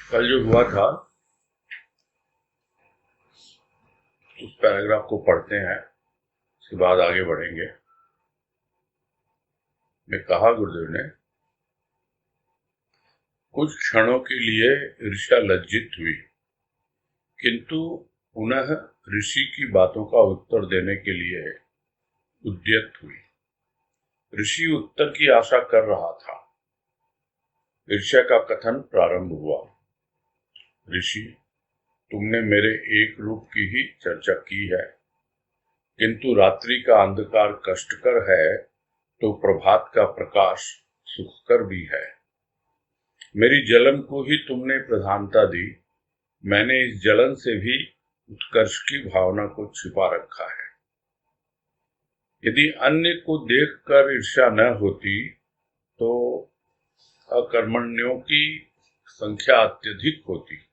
कल जो हुआ था उस पैराग्राफ को पढ़ते हैं, उसके बाद आगे बढ़ेंगे। मैं कहा गुरुदेव ने, कुछ क्षणों के लिए ईर्ष्या लज्जित हुई, किंतु पुनः ऋषि की बातों का उत्तर देने के लिए उद्यत हुई। ऋषि उत्तर की आशा कर रहा था। ईर्ष्या का कथन प्रारंभ हुआ। ऋषि, तुमने मेरे एक रूप की ही चर्चा की है, किंतु रात्रि का अंधकार कष्टकर है तो प्रभात का प्रकाश सुखकर भी है। मेरी जलन को ही तुमने प्रधानता दी। मैंने इस जलन से भी उत्कर्ष की भावना को छिपा रखा है। यदि अन्य को देखकर ईर्ष्या न होती तो अकर्मण्यों की संख्या अत्यधिक होती।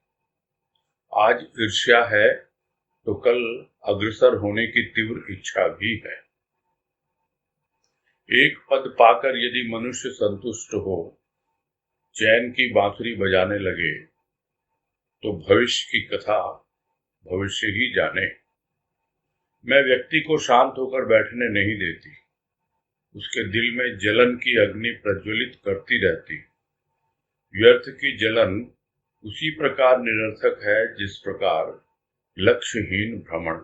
आज ईर्ष्या है तो कल अग्रसर होने की तीव्र इच्छा भी है। एक पद पाकर यदि मनुष्य संतुष्ट हो, चैन की बांसुरी बजाने लगे, तो भविष्य की कथा भविष्य ही जाने। मैं व्यक्ति को शांत होकर बैठने नहीं देती। उसके दिल में जलन की अग्नि प्रज्वलित करती रहती। व्यर्थ की जलन उसी प्रकार निरर्थक है जिस प्रकार लक्ष्यहीन भ्रमण।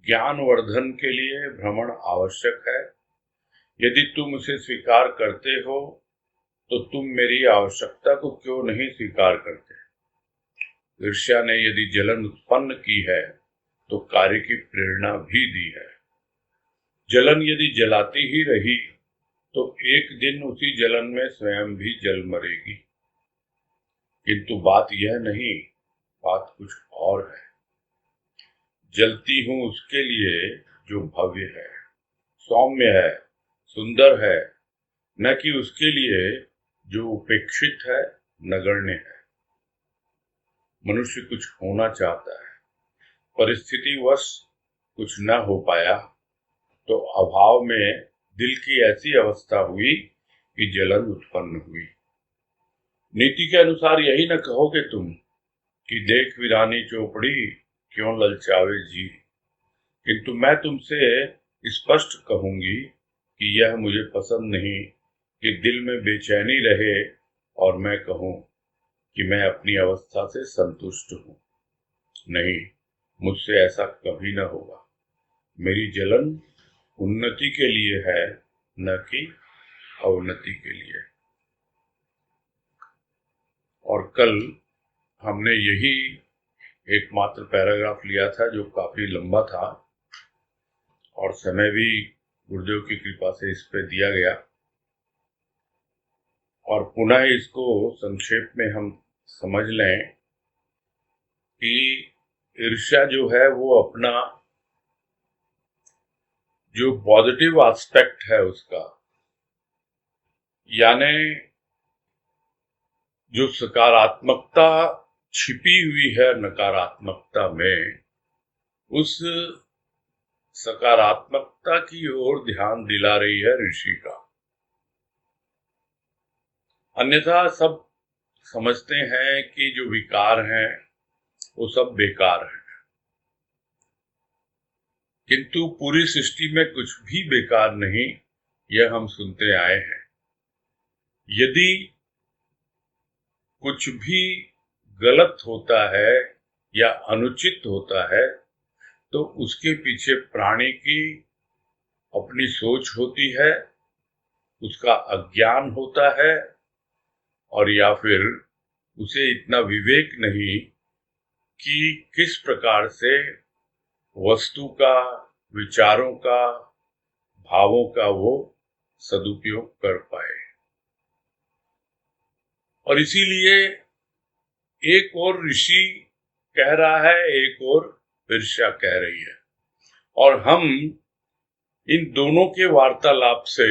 ज्ञानवर्धन के लिए भ्रमण आवश्यक है। यदि तुम उसे स्वीकार करते हो तो तुम मेरी आवश्यकता को क्यों नहीं स्वीकार करते? ईर्ष्या ने यदि जलन उत्पन्न की है तो कार्य की प्रेरणा भी दी है। जलन यदि जलाती ही रही तो एक दिन उसी जलन में स्वयं भी जल मरेगी। किंतु बात यह नहीं, बात कुछ और है। जलती हूं उसके लिए जो भव्य है, सौम्य है, सुंदर है, न कि उसके लिए जो उपेक्षित है, नगण्य है। मनुष्य कुछ होना चाहता है, परिस्थितिवश कुछ न हो पाया तो अभाव में दिल की ऐसी अवस्था हुई कि जलन उत्पन्न हुई। नीति के अनुसार यही न कहोगे तुम कि देख वीरानी चौपड़ी क्यों ललचावे जी, किंतु मैं तुमसे स्पष्ट कहूंगी कि यह मुझे पसंद नहीं कि दिल में बेचैनी रहे और मैं कहूं कि मैं अपनी अवस्था से संतुष्ट हूं। नहीं, मुझसे ऐसा कभी न होगा। मेरी जलन उन्नति के लिए है, न कि अवनति के लिए। और कल हमने यही एकमात्र पैराग्राफ लिया था जो काफी लंबा था और समय भी गुरुदेव की कृपा से इस पे दिया गया। और पुनः इसको संक्षेप में हम समझ लें कि ईर्ष्या जो है वो अपना जो पॉजिटिव एस्पेक्ट है उसका, यानी जो सकारात्मकता छिपी हुई है नकारात्मकता में, उस सकारात्मकता की ओर ध्यान दिला रही है ऋषि का। अन्यथा सब समझते हैं कि जो विकार हैं वो सब बेकार है, किंतु पूरी सृष्टि में कुछ भी बेकार नहीं, यह हम सुनते आए हैं। यदि कुछ भी गलत होता है या अनुचित होता है तो उसके पीछे प्राणी की अपनी सोच होती है, उसका अज्ञान होता है, और या फिर उसे इतना विवेक नहीं कि किस प्रकार से वस्तु का, विचारों का, भावों का वो सदुपयोग कर पाए। और इसीलिए एक और ऋषि कह रहा है, एक और ईर्ष्या कह रही है, और हम इन दोनों के वार्तालाप से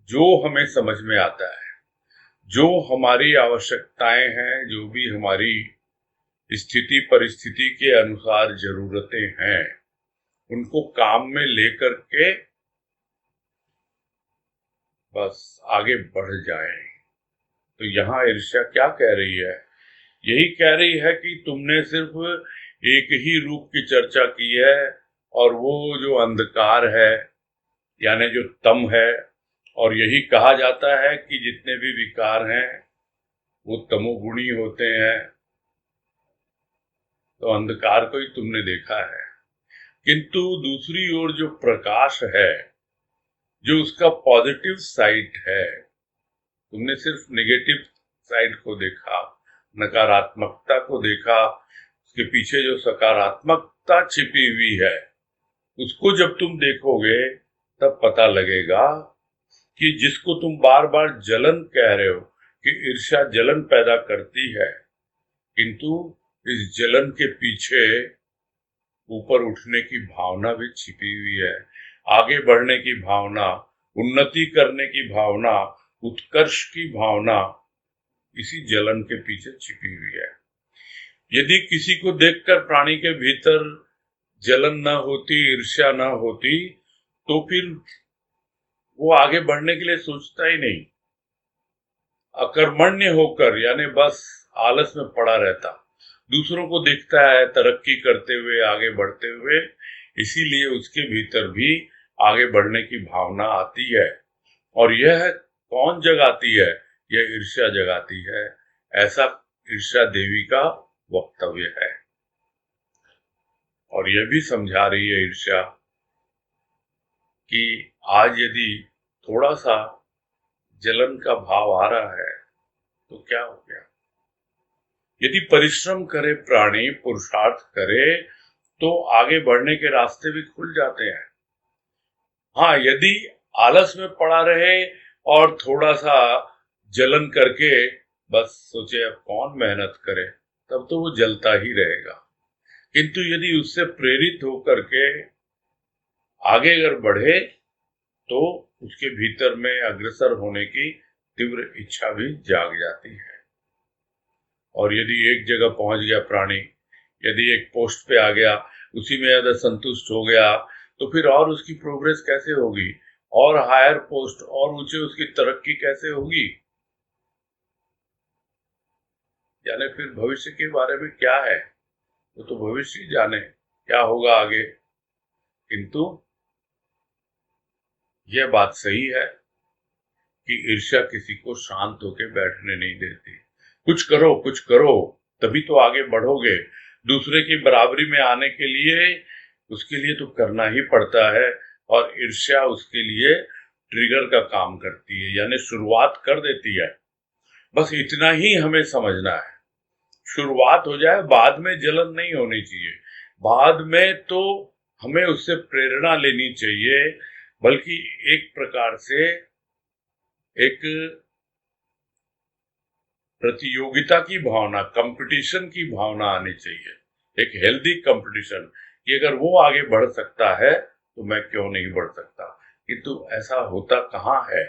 जो हमें समझ में आता है, जो हमारी आवश्यकताएं हैं, जो भी हमारी स्थिति परिस्थिति के अनुसार जरूरतें हैं, उनको काम में लेकर के बस आगे बढ़ जाएं। तो यहाँ ईर्ष्या क्या कह रही है? यही कह रही है कि तुमने सिर्फ एक ही रूप की चर्चा की है, और वो जो अंधकार है यानी जो तम है, और यही कहा जाता है कि जितने भी विकार हैं वो तमोगुणी होते हैं। तो अंधकार को ही तुमने देखा है, किंतु दूसरी ओर जो प्रकाश है, जो उसका पॉजिटिव साइड है, तुमने सिर्फ नेगेटिव साइड को देखा, नकारात्मकता को देखा। उसके पीछे जो सकारात्मकता छिपी हुई है, उसको जब तुम देखोगे तब पता लगेगा कि जिसको तुम बार बार जलन कह रहे हो कि ईर्ष्या जलन पैदा करती है, किंतु इस जलन के पीछे ऊपर उठने की भावना भी छिपी हुई है, आगे बढ़ने की भावना, उन्नति करने की भावना, उत्कर्ष की भावना इसी जलन के पीछे छिपी हुई है। यदि किसी को देखकर प्राणी के भीतर जलन न होती, ईर्ष्या न होती, तो फिर वो आगे बढ़ने के लिए सोचता ही नहीं, अकर्मण्य होकर यानी बस आलस में पड़ा रहता। दूसरों को देखता है तरक्की करते हुए, आगे बढ़ते हुए, इसीलिए उसके भीतर भी आगे बढ़ने की भावना आती है। और यह कौन जगाती है? यह ईर्ष्या जगाती है। ऐसा ईर्ष्या देवी का वक्तव्य है। और यह भी समझा रही है ईर्ष्या कि आज यदि थोड़ा सा जलन का भाव आ रहा है तो क्या हो गया? यदि परिश्रम करे प्राणी, पुरुषार्थ करे, तो आगे बढ़ने के रास्ते भी खुल जाते हैं। हाँ, यदि आलस में पड़ा रहे और थोड़ा सा जलन करके बस सोचे अब कौन मेहनत करे, तब तो वो जलता ही रहेगा। किंतु यदि उससे प्रेरित होकर के आगे अगर बढ़े, तो उसके भीतर में अग्रसर होने की तीव्र इच्छा भी जाग जाती है। और यदि एक जगह पहुंच गया प्राणी, यदि एक पोस्ट पे आ गया, उसी में ज्यादा संतुष्ट हो गया, तो फिर और उसकी प्रोग्रेस कैसे होगी? और हायर पोस्ट और ऊंचे उसकी तरक्की कैसे होगी? यानी फिर भविष्य के बारे में क्या है, वो तो भविष्य ही जाने क्या होगा आगे। किंतु यह बात सही है कि ईर्ष्या किसी को शांत होकर बैठने नहीं देती। कुछ करो तभी तो आगे बढ़ोगे। दूसरे की बराबरी में आने के लिए उसके लिए तो करना ही पड़ता है, और ईर्ष्या उसके लिए ट्रिगर का काम करती है, यानी शुरुआत कर देती है। बस इतना ही हमें समझना है। शुरुआत हो जाए, बाद में जलन नहीं होनी चाहिए। बाद में तो हमें उससे प्रेरणा लेनी चाहिए, बल्कि एक प्रकार से एक प्रतियोगिता की भावना, कंपटीशन की भावना आनी चाहिए, एक हेल्दी कंपटीशन, कि अगर वो आगे बढ़ सकता है तो मैं क्यों नहीं बढ़ सकता। किंतु ऐसा होता कहाँ है?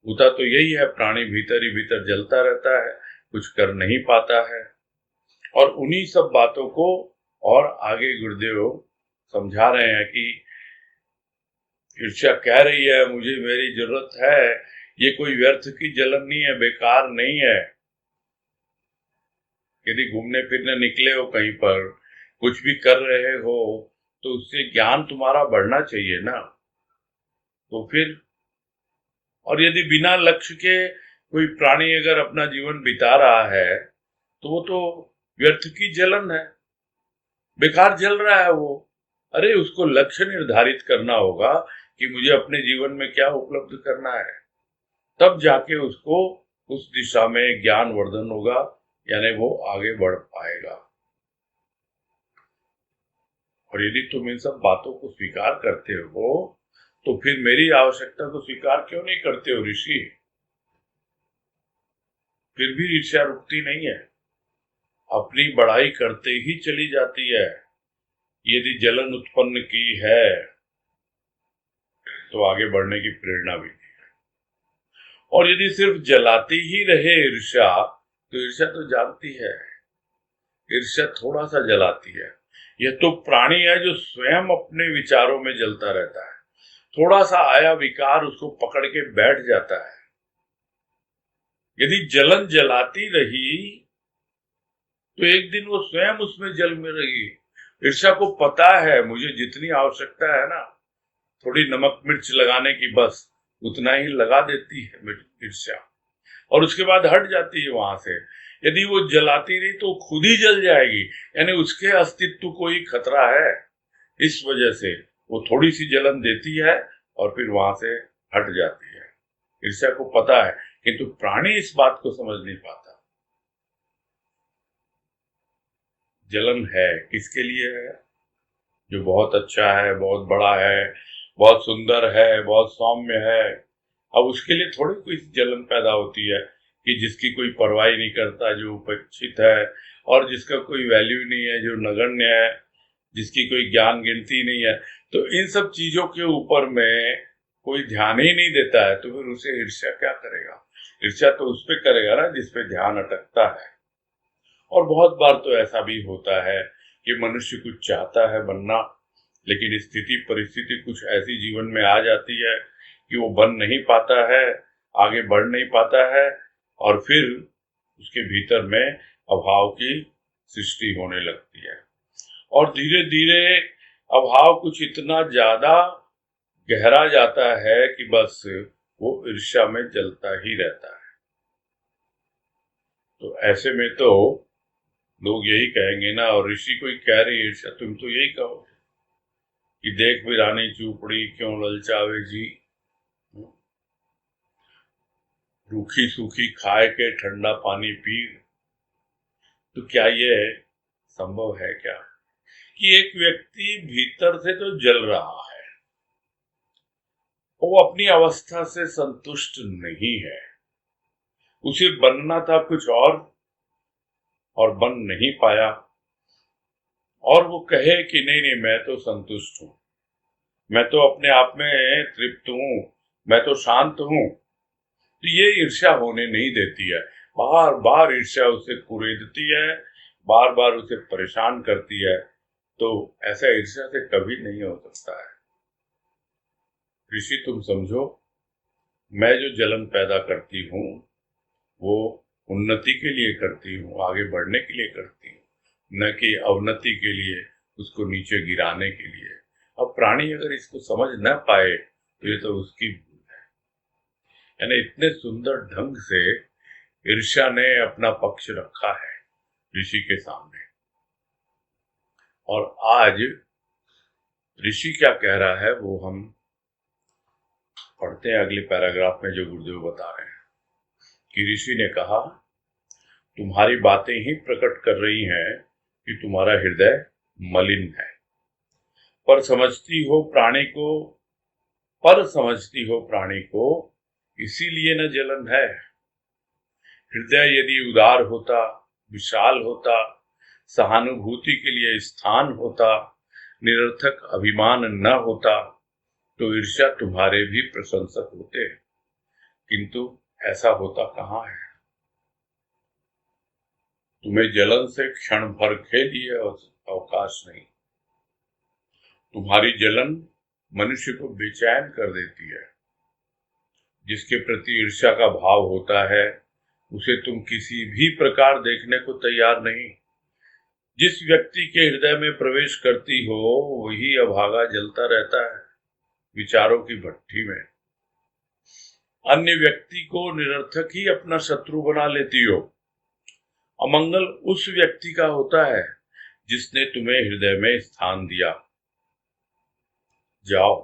होता तो यही है, प्राणी भीतर ही भीतर जलता रहता है, कुछ कर नहीं पाता है। और उन्हीं सब बातों को और आगे गुरुदेव समझा रहे हैं कि ईर्ष्या कह रही है मुझे मेरी जरूरत है, ये कोई व्यर्थ की जलन नहीं है, बेकार नहीं है। यदि घूमने फिरने निकले हो कहीं पर, कुछ भी कर रहे हो, तो उससे ज्ञान तुम्हारा बढ़ना चाहिए ना। तो फिर, और यदि बिना लक्ष्य के कोई प्राणी अगर अपना जीवन बिता रहा है, तो वो तो व्यर्थ की जलन है, बेकार जल रहा है वो। अरे उसको लक्ष्य निर्धारित करना होगा कि मुझे अपने जीवन में क्या उपलब्ध करना है, तब जाके उसको उस दिशा में ज्ञान वर्धन होगा, यानी वो आगे बढ़ पाएगा। और यदि तुम इन सब बातों को स्वीकार करते हो, तो फिर मेरी आवश्यकता को स्वीकार क्यों नहीं करते हो ऋषि? फिर भी ईर्ष्या रुकती नहीं है, अपनी बढ़ाई करते ही चली जाती है। यदि जलन उत्पन्न की है तो आगे बढ़ने की प्रेरणा भी नहीं है। और यदि सिर्फ जलाती ही रहे ईर्ष्या, तो ईर्ष्या तो जानती है, ईर्ष्या थोड़ा सा जलाती है। यह तो प्राणी है जो स्वयं अपने विचारों में जलता रहता है, थोड़ा सा आया विकार उसको पकड़ के बैठ जाता है। यदि जलन जलाती रही तो एक दिन वो स्वयं उसमें जल में रही। ईर्ष्या को पता है मुझे जितनी आवश्यकता है ना, थोड़ी नमक मिर्च लगाने की, बस उतना ही लगा देती है ईर्ष्या, और उसके बाद हट जाती है वहां से। यदि वो जलाती रही तो खुद ही जल जाएगी, यानी उसके अस्तित्व को ही खतरा है। इस वजह से वो थोड़ी सी जलन देती है और फिर वहां से हट जाती है। ईर्ष्या को पता है, किंतु प्राणी इस बात को समझ नहीं पाता। जलन है किसके लिए है? जो बहुत अच्छा है, बहुत बड़ा है, बहुत सुंदर है, बहुत सौम्य है। अब उसके लिए थोड़ी कोई जलन पैदा होती है कि जिसकी कोई परवाह नहीं करता, जो उपेक्षित है, और जिसका कोई वैल्यू नहीं है, जो नगण्य है, जिसकी कोई ज्ञान गिनती नहीं है। तो इन सब चीजों के ऊपर में कोई ध्यान ही नहीं देता है, तो फिर उसे ईर्ष्या क्या करेगा? ईर्ष्या तो उस पर करेगा ना जिस पे ध्यान अटकता है। और बहुत बार तो ऐसा भी होता है कि मनुष्य कुछ चाहता है बनना, लेकिन स्थिति परिस्थिति कुछ ऐसी जीवन में आ जाती है कि वो बन नहीं पाता है, आगे बढ़ नहीं पाता है, और फिर उसके भीतर में अभाव की सृष्टि होने लगती है। और धीरे धीरे अभाव कुछ इतना ज्यादा गहरा जाता है कि बस वो ईर्ष्या में जलता ही रहता है। तो ऐसे में तो लोग यही कहेंगे ना, और ऋषि कोई कह रही ईर्ष्या, तुम तो यही कहोगे कि देख वीरानी चूपड़ी क्यों ललचावे जी, रूखी सूखी खाए के ठंडा पानी पी। तो क्या ये संभव है क्या कि एक व्यक्ति भीतर से तो जल रहा है, वो अपनी अवस्था से संतुष्ट नहीं है, उसे बनना था कुछ और बन नहीं पाया, और वो कहे कि नहीं नहीं मैं तो संतुष्ट हूं, मैं तो अपने आप में तृप्त हूं, मैं तो शांत हूं, तो ये ईर्ष्या होने नहीं देती है। बार बार ईर्ष्या उसे कुरेदती है, बार बार उसे परेशान करती है। तो ऐसा ईर्ष्या से कभी नहीं हो सकता है। ऋषि तुम समझो, मैं जो जलन पैदा करती हूँ वो उन्नति के लिए करती हूँ, आगे बढ़ने के लिए करती हूँ, न कि अवनति के लिए, उसको नीचे गिराने के लिए। अब प्राणी अगर इसको समझ न पाए तो ये तो उसकी भूल है। यानी इतने सुंदर ढंग से ईर्ष्या ने अपना पक्ष रखा है ऋषि के सामने। और आज ऋषि क्या कह रहा है वो हम पढ़ते हैं अगले पैराग्राफ में, जो गुरुदेव बता रहे हैं कि ऋषि ने कहा, तुम्हारी बातें ही प्रकट कर रही हैं कि तुम्हारा हृदय मलिन है, पर समझती हो प्राणी को इसीलिए न जलन है। हृदय यदि उदार होता, विशाल होता, सहानुभूति के लिए स्थान होता, निरर्थक अभिमान न होता, तो ईर्ष्या तुम्हारे भी प्रशंसक होते, किंतु ऐसा होता कहाँ है। तुम्हें जलन से क्षण भर के लिए अवकाश नहीं। तुम्हारी जलन मनुष्य को बेचैन कर देती है। जिसके प्रति ईर्ष्या का भाव होता है उसे तुम किसी भी प्रकार देखने को तैयार नहीं। जिस व्यक्ति के हृदय में प्रवेश करती हो वही अभागा जलता रहता है विचारों की भट्ठी में। अन्य व्यक्ति को निरर्थक ही अपना शत्रु बना लेती हो। अमंगल उस व्यक्ति का होता है जिसने तुम्हें हृदय में स्थान दिया। जाओ,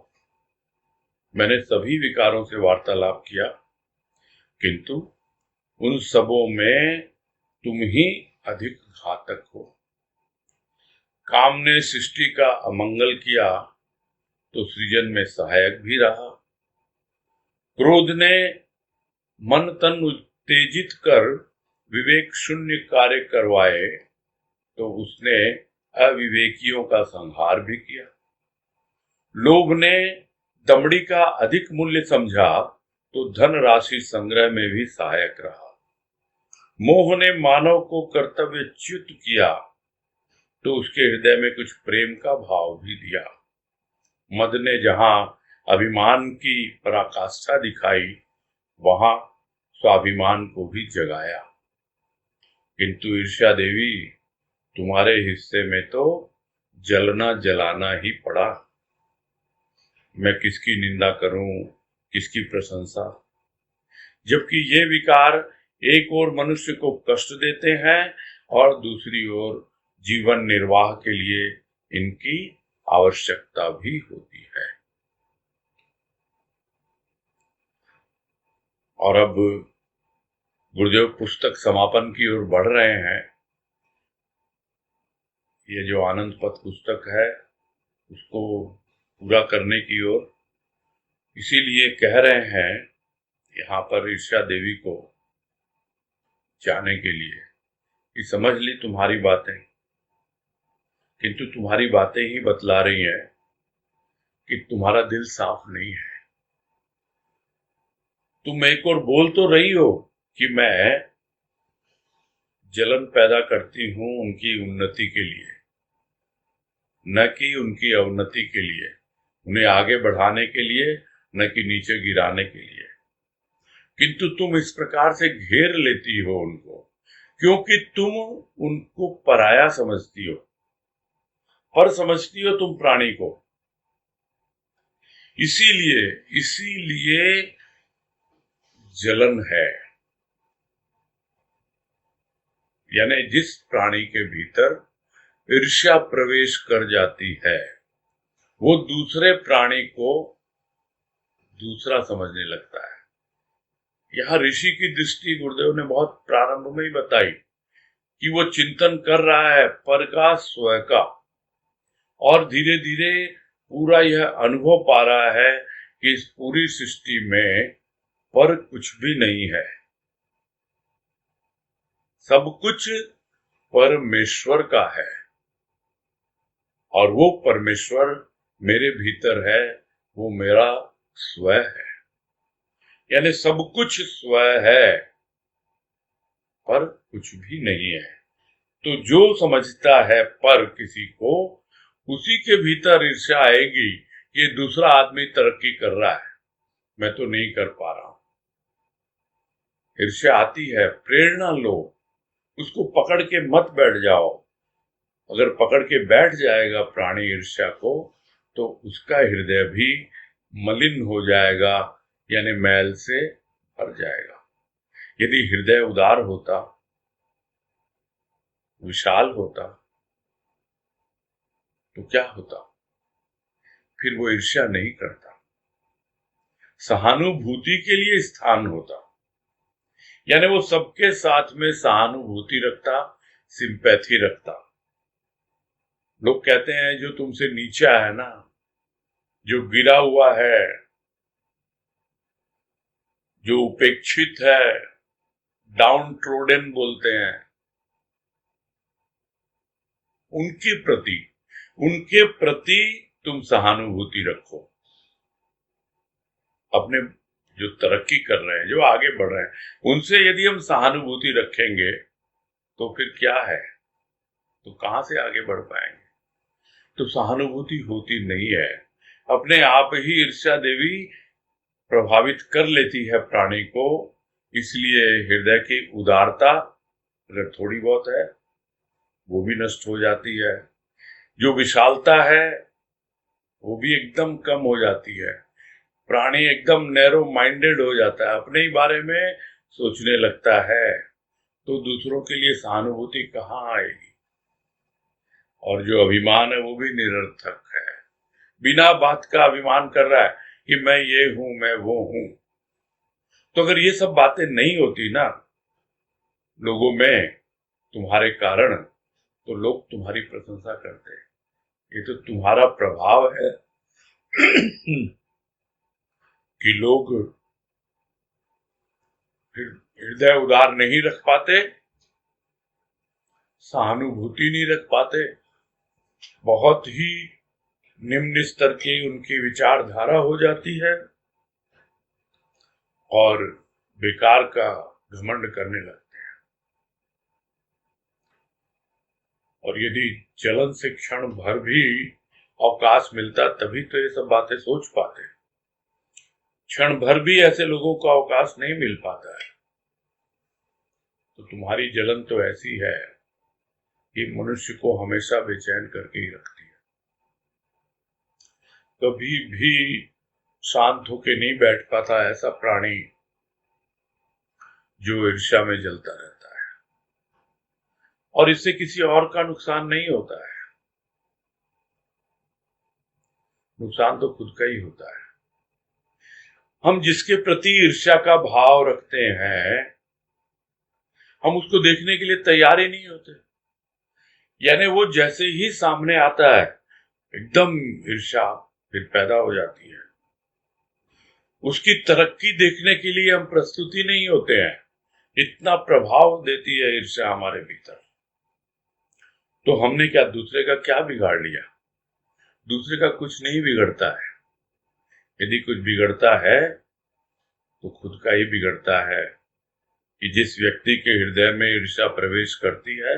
मैंने सभी विकारों से वार्तालाप किया, किंतु उन सबों में तुम ही अधिक घातक हो। काम ने सृष्टि का अमंगल किया तो सृजन में सहायक भी रहा। क्रोध ने मन तन उत्तेजित कर विवेक शून्य कार्य करवाए तो उसने अविवेकियों का संहार भी किया। लोभ ने दमड़ी का अधिक मूल्य समझा तो धन राशि संग्रह में भी सहायक रहा। मोह ने मानव को कर्तव्यच्युत किया तो उसके हृदय में कुछ प्रेम का भाव भी दिया। मद ने जहां अभिमान की पराकाष्ठा दिखाई वहां स्वाभिमान को भी जगाया। किंतु ईर्ष्या देवी, तुम्हारे हिस्से में तो जलना जलाना ही पड़ा। मैं किसकी निंदा करूं, किसकी प्रशंसा, जबकि ये विकार एक ओर मनुष्य को कष्ट देते हैं और दूसरी ओर जीवन निर्वाह के लिए इनकी आवश्यकता भी होती है। और अब गुरुदेव पुस्तक समापन की ओर बढ़ रहे हैं। ये जो आनंद पथ पुस्तक है उसको पूरा करने की ओर, इसीलिए कह रहे हैं यहाँ पर ईर्ष्या देवी को जाने के लिए कि समझ ली तुम्हारी बातें, किंतु तुम्हारी बातें ही बतला रही हैं कि तुम्हारा दिल साफ नहीं है। तुम एक और बोल तो रही हो कि मैं जलन पैदा करती हूं उनकी उन्नति के लिए, न कि उनकी अवनति के लिए, उन्हें आगे बढ़ाने के लिए, न कि नीचे गिराने के लिए। किंतु तुम इस प्रकार से घेर लेती हो उनको क्योंकि तुम उनको पराया समझती हो, पर समझती हो तुम प्राणी को। इसीलिए जलन है। यानी जिस प्राणी के भीतर ईर्ष्या प्रवेश कर जाती है वो दूसरे प्राणी को दूसरा समझने लगता है। यहां ऋषि की दृष्टि गुरुदेव ने बहुत प्रारंभ में ही बताई कि वो चिंतन कर रहा है पर का, स्व का, और धीरे धीरे पूरा यह अनुभव पा रहा है कि इस पूरी सृष्टि में पर कुछ भी नहीं है, सब कुछ परमेश्वर का है और वो परमेश्वर मेरे भीतर है, वो मेरा स्व है। यानी सब कुछ स्व है पर कुछ भी नहीं है। तो जो समझता है पर किसी को, उसी के भीतर ईर्ष्या आएगी कि ये दूसरा आदमी तरक्की कर रहा है, मैं तो नहीं कर पा रहा हूं। ईर्ष्या आती है, प्रेरणा लो, उसको पकड़ के मत बैठ जाओ। अगर पकड़ के बैठ जाएगा प्राणी ईर्ष्या को तो उसका हृदय भी मलिन हो जाएगा, यानी मैल से भर जाएगा। यदि हृदय उदार होता, विशाल होता, तो क्या होता? फिर वो ईर्ष्या नहीं करता, सहानुभूति के लिए स्थान होता। यानी वो सबके साथ में सहानुभूति रखता, सिंपैथी रखता। लोग कहते हैं जो तुमसे नीचा है ना, जो गिरा हुआ है, जो उपेक्षित है, डाउन ट्रोडन बोलते हैं, उनके प्रति तुम सहानुभूति रखो। अपने जो तरक्की कर रहे हैं, जो आगे बढ़ रहे हैं, उनसे यदि हम सहानुभूति रखेंगे तो फिर क्या है, तो कहां से आगे बढ़ पाएंगे? तो सहानुभूति होती नहीं है। अपने आप ही ईर्ष्या देवी प्रभावित कर लेती है प्राणी को। इसलिए हृदय की उदारता अगर थोड़ी बहुत है वो भी नष्ट हो जाती है, जो विशालता है वो भी एकदम कम हो जाती है। प्राणी एकदम नैरो माइंडेड हो जाता है, अपने ही बारे में सोचने लगता है, तो दूसरों के लिए सहानुभूति कहाँ आएगी? और जो अभिमान है वो भी निरर्थक है। बिना बात का अभिमान कर रहा है कि मैं ये हूं, मैं वो हूं। तो अगर ये सब बातें नहीं होती ना लोगों में तुम्हारे कारण, तो लोग तुम्हारी प्रशंसा करते। ये तो तुम्हारा प्रभाव है कि लोग हृदय उदार नहीं रख पाते, सहानुभूति नहीं रख पाते, बहुत ही निम्न स्तर की उनकी विचारधारा हो जाती है और बेकार का घमंड करने लगते हैं। और यदि चलन से क्षण भर भी अवकाश मिलता तभी तो ये सब बातें सोच पाते। क्षण भर भी ऐसे लोगों को अवकाश नहीं मिल पाता है। तुम्हारी जलन तो ऐसी है कि मनुष्य को हमेशा बेचैन करके ही रखती है। कभी भी शांत होके नहीं बैठ पाता ऐसा प्राणी जो ईर्ष्या में जलता रहता है, और इससे किसी और का नुकसान नहीं होता है, नुकसान तो खुद का ही होता है। हम जिसके प्रति ईर्ष्या का भाव रखते हैं, हम उसको देखने के लिए तैयार ही नहीं होते। यानी वो जैसे ही सामने आता है, एकदम ईर्ष्या फिर पैदा हो जाती है। उसकी तरक्की देखने के लिए हम प्रस्तुत ही नहीं होते हैं, इतना प्रभाव देती है ईर्ष्या हमारे भीतर। तो हमने क्या दूसरे का क्या बिगाड़ लिया? दूसरे का कुछ नहीं बिगड़ता है। यदि कुछ बिगड़ता है तो खुद का ही बिगड़ता है कि जिस व्यक्ति के हृदय में ईर्ष्या प्रवेश करती है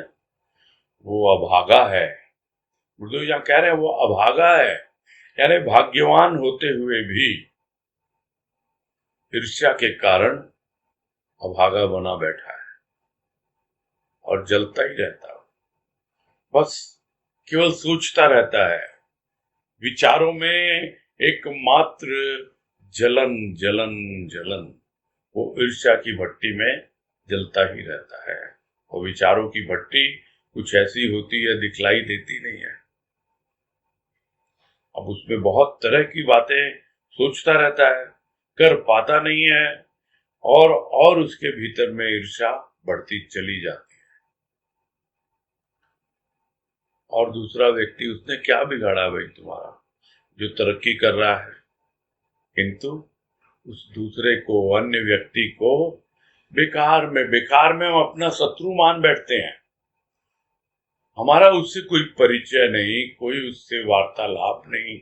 वो अभागा है। गुरुदेव यहाँ कह रहे हैं वो अभागा है, यानी भाग्यवान होते हुए भी ईर्ष्या के कारण अभागा बना बैठा है और जलता ही रहता है। बस केवल सोचता रहता है, विचारों में एकमात्र जलन जलन जलन, वो ईर्ष्या की भट्टी में जलता ही रहता है। और विचारों की भट्टी कुछ ऐसी होती है दिखलाई देती नहीं है। अब उसमें बहुत तरह की बातें सोचता रहता है, कर पाता नहीं है, और उसके भीतर में ईर्ष्या बढ़ती चली जाती है। और दूसरा व्यक्ति, उसने क्या बिगाड़ा भाई तुम्हारा जो तरक्की कर रहा है? किंतु उस दूसरे को, अन्य व्यक्ति को बेकार में हम अपना शत्रु मान बैठते हैं। हमारा उससे कोई परिचय नहीं, कोई उससे वार्तालाप नहीं,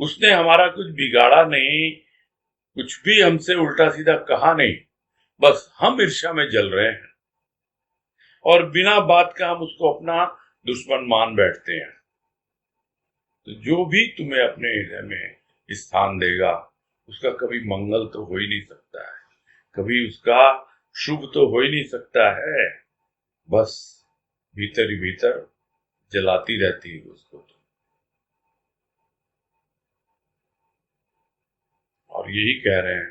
उसने हमारा कुछ बिगाड़ा नहीं, कुछ भी हमसे उल्टा सीधा कहा नहीं, बस हम ईर्ष्या में जल रहे हैं और बिना बात का हम उसको अपना दुश्मन मान बैठते हैं। तो जो भी तुम्हें अपने हृदय में स्थान देगा उसका कभी मंगल तो हो ही नहीं सकता है, कभी उसका शुभ तो हो ही नहीं सकता है, बस भीतर ही भीतर जलाती रहती है उसको। और यही कह रहे हैं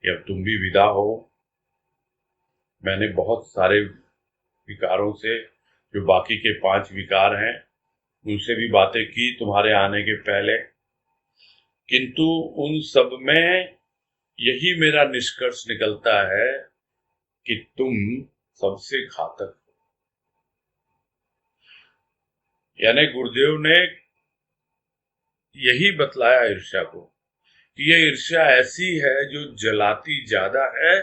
कि अब तुम भी विदा हो। मैंने बहुत सारे विकारों से, जो बाकी के 5 विकार हैं, उनसे भी बातें की तुम्हारे आने के पहले, किंतु उन सब में यही मेरा निष्कर्ष निकलता है कि तुम सबसे घातक हो। यानी गुरुदेव ने यही बतलाया ईर्ष्या को कि ये ईर्ष्या ऐसी है जो जलाती ज्यादा है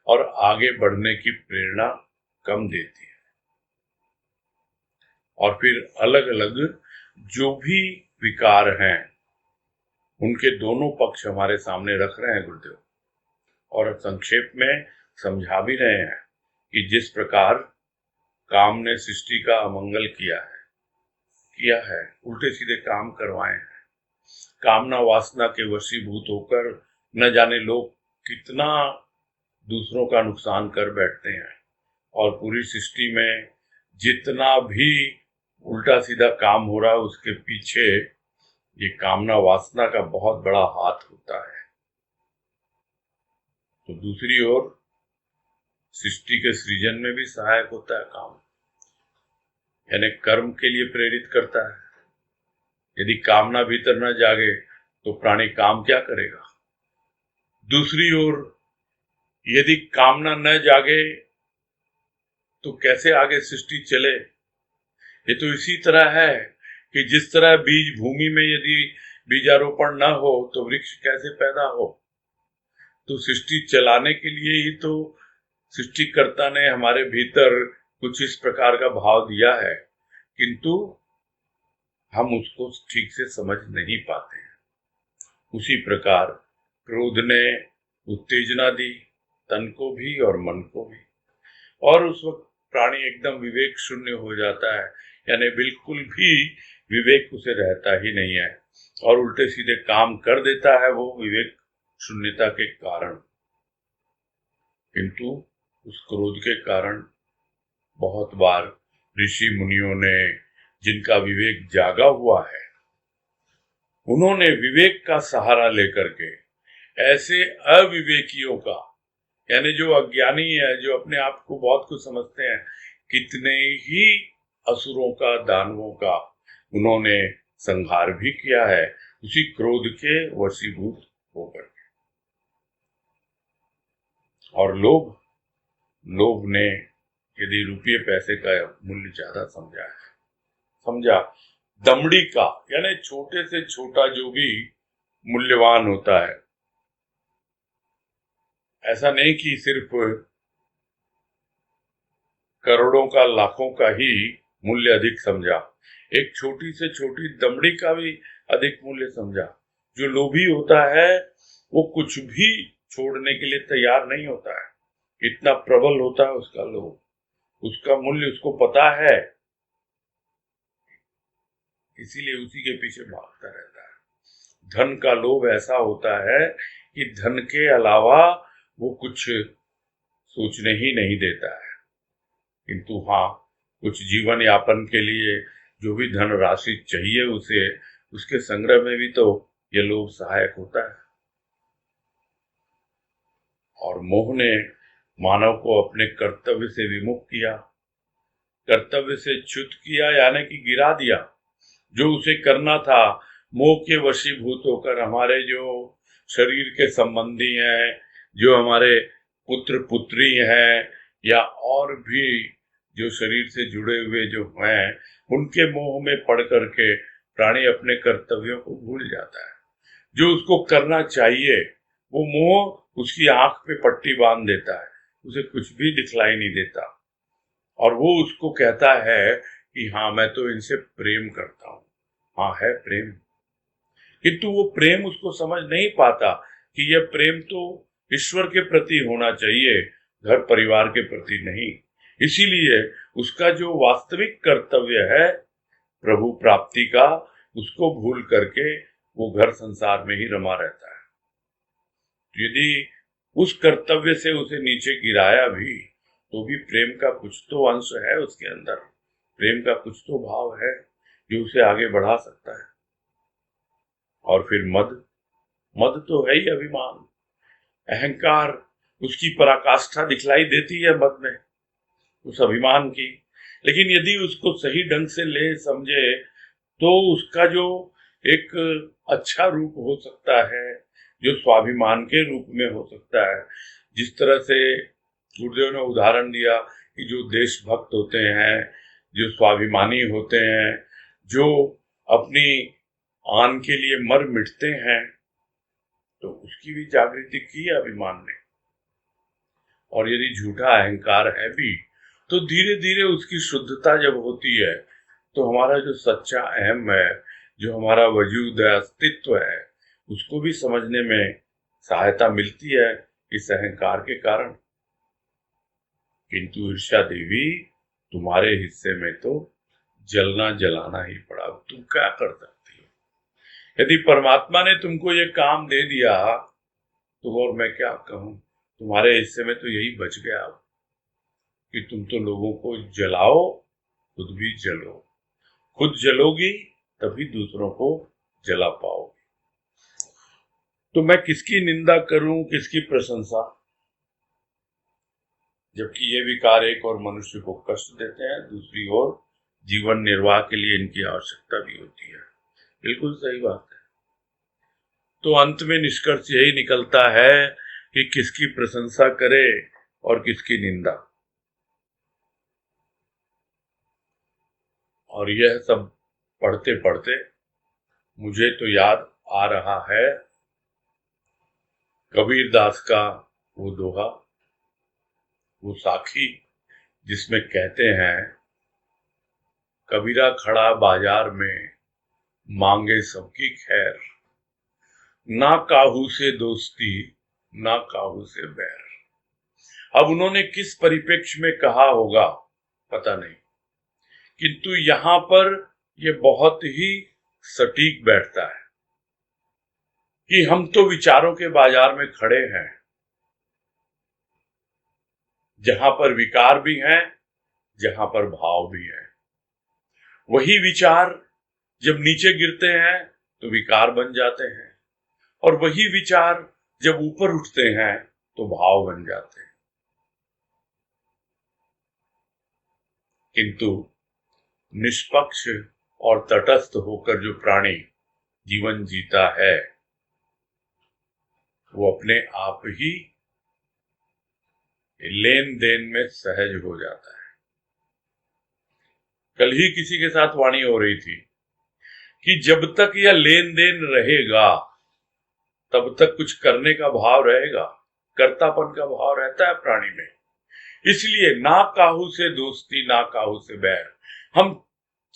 और आगे बढ़ने की प्रेरणा कम देती है। और फिर अलग अलग जो भी विकार हैं उनके दोनों पक्ष हमारे सामने रख रहे हैं गुरुदेव, और संक्षेप में समझा भी रहे हैं कि जिस प्रकार काम ने सृष्टि का अमंगल किया है, उल्टे सीधे काम करवाए हैं, कामना वासना के वशीभूत होकर न जाने लोग कितना दूसरों का नुकसान कर बैठते हैं, और पूरी सृष्टि में जितना भी उल्टा सीधा काम हो रहा है उसके पीछे ये कामना वासना का बहुत बड़ा हाथ होता है। तो दूसरी ओर सृष्टि के सृजन में भी सहायक होता है काम, यानी कर्म के लिए प्रेरित करता है। यदि कामना भीतर न जागे तो प्राणी काम क्या करेगा? दूसरी ओर यदि कामना न जागे तो कैसे आगे सृष्टि चले? ये तो इसी तरह है कि जिस तरह बीज भूमि में यदि बीजारोपण न हो तो वृक्ष कैसे पैदा हो? तो सृष्टि चलाने के लिए ही तो सृष्टिकर्ता ने हमारे भीतर कुछ इस प्रकार का भाव दिया है, किंतु हम उसको ठीक से समझ नहीं पाते हैं। उसी प्रकार क्रोध ने उत्तेजना दी, तन को भी और मन को भी, और उस वक्त प्राणी एकदम विवेक शून्य हो जाता है, यानी बिल्कुल भी विवेक उसे रहता ही नहीं है और उल्टे सीधे काम कर देता है वो विवेक शून्यता के कारण। किंतु उस क्रोध के कारण बहुत बार ऋषि मुनियों ने, जिनका विवेक जागा हुआ है, उन्होंने विवेक का सहारा लेकर के ऐसे अविवेकियों का, यानी जो अज्ञानी है, जो अपने आप को बहुत कुछ समझते हैं, कितने ही असुरों का, दानवों का उन्होंने संहार भी किया है, उसी क्रोध के वशीभूत होकर के। और लोभ ने यदि रुपये पैसे का मूल्य ज्यादा समझा, दमड़ी का, यानी छोटे से छोटा जो भी मूल्यवान होता है, ऐसा नहीं कि सिर्फ करोड़ों का, लाखों का ही मूल्य अधिक समझा, एक छोटी से छोटी दमड़ी का भी अधिक मूल्य समझा। जो लोभी होता है वो कुछ भी छोड़ने के लिए तैयार नहीं होता है, इतना प्रबल होता है उसका लोभ, उसका मूल्य उसको पता है, इसीलिए उसी के पीछे भागता रहता है। धन का लोभ ऐसा होता है कि धन के अलावा वो कुछ सोचने ही नहीं देता है। किंतु हाँ, कुछ जीवन यापन के लिए जो भी धन राशि चाहिए उसे, उसके संग्रह में भी तो ये लोभ सहायक होता है। और मोह ने मानव को अपने कर्तव्य से विमुख किया, कर्तव्य से च्युत किया, यानी कि गिरा दिया। जो उसे करना था, मोह के वशीभूत होकर हमारे जो शरीर के संबंधी हैं, जो हमारे पुत्र पुत्री हैं, या और भी जो शरीर से जुड़े हुए जो हैं, उनके मोह में पड़ करके प्राणी अपने कर्तव्यों को भूल जाता है। जो उसको करना चाहिए वो मोह उसकी आंख पे पट्टी बांध देता है, उसे कुछ भी दिखलाई नहीं देता, और वो उसको कहता है कि हाँ मैं तो इनसे प्रेम करता हूँ। हाँ है प्रेम, किंतु वो प्रेम उसको समझ नहीं पाता कि यह प्रेम तो ईश्वर के प्रति होना चाहिए, घर परिवार के प्रति नहीं। इसीलिए उसका जो वास्तविक कर्तव्य है प्रभु प्राप्ति का, उसको भूल करके वो घर संसार में ही रमा रहता है। यदि उस कर्तव्य से उसे नीचे गिराया भी, तो भी प्रेम का कुछ तो अंश है उसके अंदर, प्रेम का कुछ तो भाव है जो उसे आगे बढ़ा सकता है। और फिर मद तो है ही अभिमान, अहंकार, उसकी पराकाष्ठा दिखलाई देती है मद में, उस अभिमान की। लेकिन यदि उसको सही ढंग से ले समझे तो उसका जो एक अच्छा रूप हो सकता है, जो स्वाभिमान के रूप में हो सकता है। जिस तरह से गुरुदेव ने उदाहरण दिया कि जो देशभक्त होते हैं, जो स्वाभिमानी होते हैं, जो अपनी आन के लिए मर मिटते हैं, तो उसकी भी जागृति की है अभिमान ने। और यदि झूठा अहंकार है भी, तो धीरे धीरे उसकी शुद्धता जब होती है, तो हमारा जो सच्चा अहम है, जो हमारा वजूद है, अस्तित्व है, उसको भी समझने में सहायता मिलती है इस अहंकार के कारण। किंतु ईर्ष्या देवी, तुम्हारे हिस्से में तो जलना जलाना ही पड़ा, तुम क्या कर सकती हो? यदि परमात्मा ने तुमको ये काम दे दिया तो और मैं क्या कहूं, तुम्हारे हिस्से में तो यही बच गया कि तुम तो लोगों को जलाओ, खुद भी जलो। खुद जलोगी तभी दूसरों को जला पाओगे। तो मैं किसकी निंदा करूं, किसकी प्रशंसा, जबकि ये विकार एक और मनुष्य को कष्ट देते हैं, दूसरी ओर जीवन निर्वाह के लिए इनकी आवश्यकता भी होती है। बिल्कुल सही बात है। तो अंत में निष्कर्ष यही निकलता है कि किसकी प्रशंसा करे और किसकी निंदा। और यह सब पढ़ते पढ़ते मुझे तो याद आ रहा है कबीर दास का वो दोहा, वो साखी, जिसमें कहते हैं, कबीरा खड़ा बाजार में मांगे सबकी खैर, ना काहू से दोस्ती ना काहू से बैर। अब उन्होंने किस परिप्रेक्ष्य में कहा होगा पता नहीं, किंतु यहां पर यह बहुत ही सटीक बैठता है कि हम तो विचारों के बाजार में खड़े हैं, जहां पर विकार भी हैं, जहां पर भाव भी है। वही विचार जब नीचे गिरते हैं तो विकार बन जाते हैं, और वही विचार जब ऊपर उठते हैं तो भाव बन जाते हैं। किंतु निष्पक्ष और तटस्थ होकर जो प्राणी जीवन जीता है वो अपने आप ही लेन देन में सहज हो जाता है। कल ही किसी के साथ वाणी हो रही थी कि जब तक यह लेन देन रहेगा तब तक कुछ करने का भाव रहेगा, कर्तापन का भाव रहता है प्राणी में। इसलिए ना काहू से दोस्ती ना काहू से बैर। हम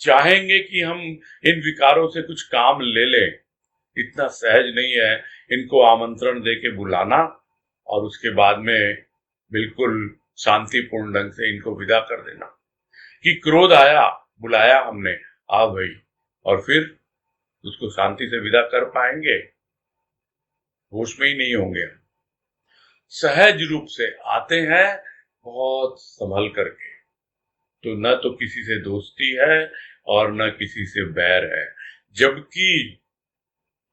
चाहेंगे कि हम इन विकारों से कुछ काम ले लें, इतना सहज नहीं है इनको आमंत्रण देके बुलाना और उसके बाद में बिल्कुल शांतिपूर्ण ढंग से इनको विदा कर देना। कि क्रोध आया, बुलाया हमने, आ भाई, और फिर उसको शांति से विदा कर पाएंगे? होश में ही नहीं होंगे हम। सहज रूप से आते हैं, बहुत संभल करके, तो न तो किसी से दोस्ती है और न किसी से बैर है। जबकि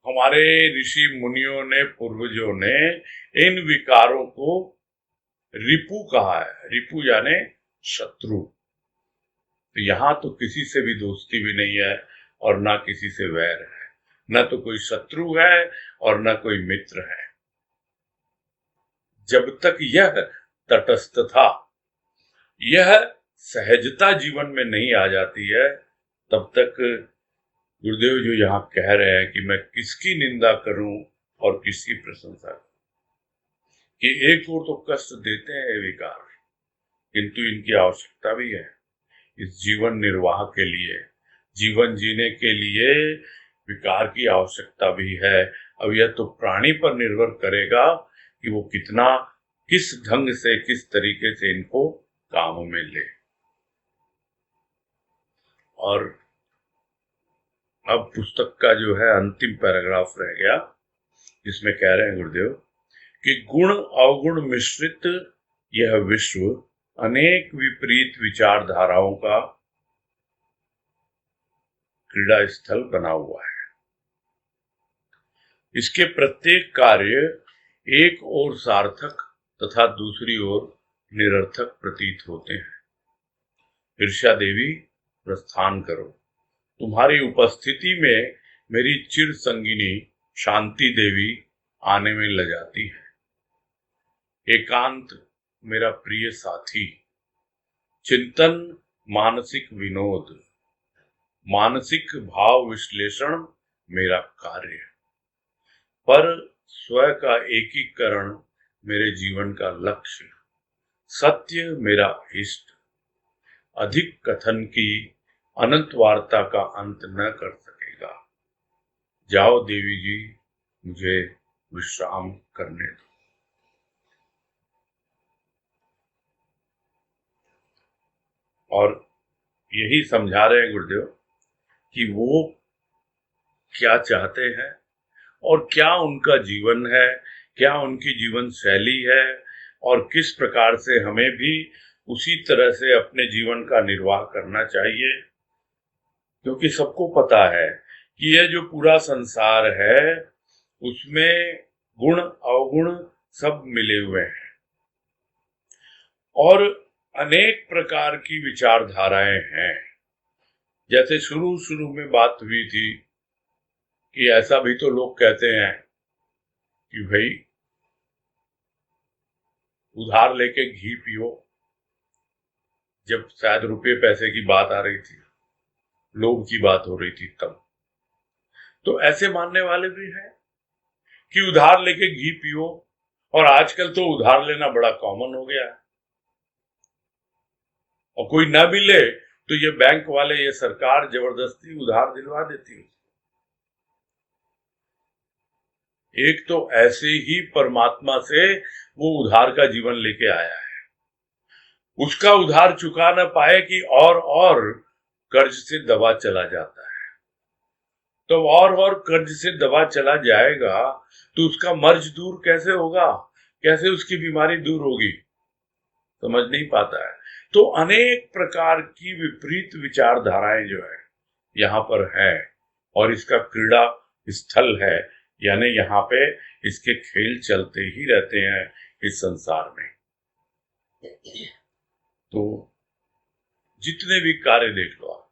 हमारे ऋषि मुनियों ने, पूर्वजों ने इन विकारों को रिपु कहा है। रिपु यानी शत्रु। तो यहां तो किसी से भी दोस्ती भी नहीं है और ना किसी से वैर है, न तो कोई शत्रु है और न कोई मित्र है। जब तक यह तटस्थता, यह सहजता जीवन में नहीं आ जाती है, तब तक गुरुदेव जो यहाँ कह रहे हैं कि मैं किसकी निंदा करूं और किसकी प्रशंसा करूं, कि एक और तो कष्ट देते हैं विकार, किंतु इनकी आवश्यकता भी है इस जीवन निर्वाह के लिए। जीवन जीने के लिए विकार की आवश्यकता भी है। अब यह तो प्राणी पर निर्भर करेगा कि वो कितना, किस ढंग से, किस तरीके से इनको काम में ले। और अब पुस्तक का जो है अंतिम पैराग्राफ रह गया, जिसमें कह रहे हैं गुरुदेव कि गुण अवगुण मिश्रित यह विश्व अनेक विपरीत विचारधाराओं का क्रीड़ा स्थल बना हुआ है। इसके प्रत्येक कार्य एक ओर सार्थक तथा दूसरी ओर निरर्थक प्रतीत होते हैं। ईर्ष्या देवी, प्रस्थान करो। तुम्हारी उपस्थिति में मेरी चिर संगिनी शांति देवी आने में लजाती है। एकांत मेरा प्रिय साथी, चिंतन मानसिक विनोद, मानसिक भाव विश्लेषण मेरा कार्य, पर स्व का एकीकरण मेरे जीवन का लक्ष्य, सत्य मेरा इष्ट, अधिक कथन की अनंत वार्ता का अंत न कर सकेगा। जाओ देवी जी, मुझे विश्राम करने दो। और यही समझा रहे हैं गुरुदेव कि वो क्या चाहते हैं और क्या उनका जीवन है, क्या उनकी जीवन शैली है, और किस प्रकार से हमें भी उसी तरह से अपने जीवन का निर्वाह करना चाहिए। क्योंकि सबको पता है कि यह जो पूरा संसार है उसमें गुण अवगुण सब मिले हुए हैं और अनेक प्रकार की विचारधाराएं हैं। जैसे शुरू में बात हुई थी कि ऐसा भी तो लोग कहते हैं कि भाई उधार लेके घी पियो, जब शायद रुपये पैसे की बात आ रही थी, लोभ की बात हो रही थी तब। तो ऐसे मानने वाले भी हैं कि उधार लेके घी पियो, और आजकल तो उधार लेना बड़ा कॉमन हो गया है, और कोई ना भी ले तो ये बैंक वाले, ये सरकार जबरदस्ती उधार दिलवा देती है। एक तो ऐसे ही परमात्मा से वो उधार का जीवन लेके आया है, उसका उधार चुका न पाए कि और कर्ज से दबा चला जाता है। तो और कर्ज से दबा चला जाएगा तो उसका मर्ज दूर कैसे होगा, कैसे उसकी बीमारी दूर होगी, समझ नहीं पाता है। तो अनेक प्रकार की विपरीत विचारधाराएं जो है यहाँ पर है, और इसका क्रीड़ा स्थल है, यानी यहाँ पे इसके खेल चलते ही रहते हैं इस संसार में। तो जितने भी कार्य देख लो आप,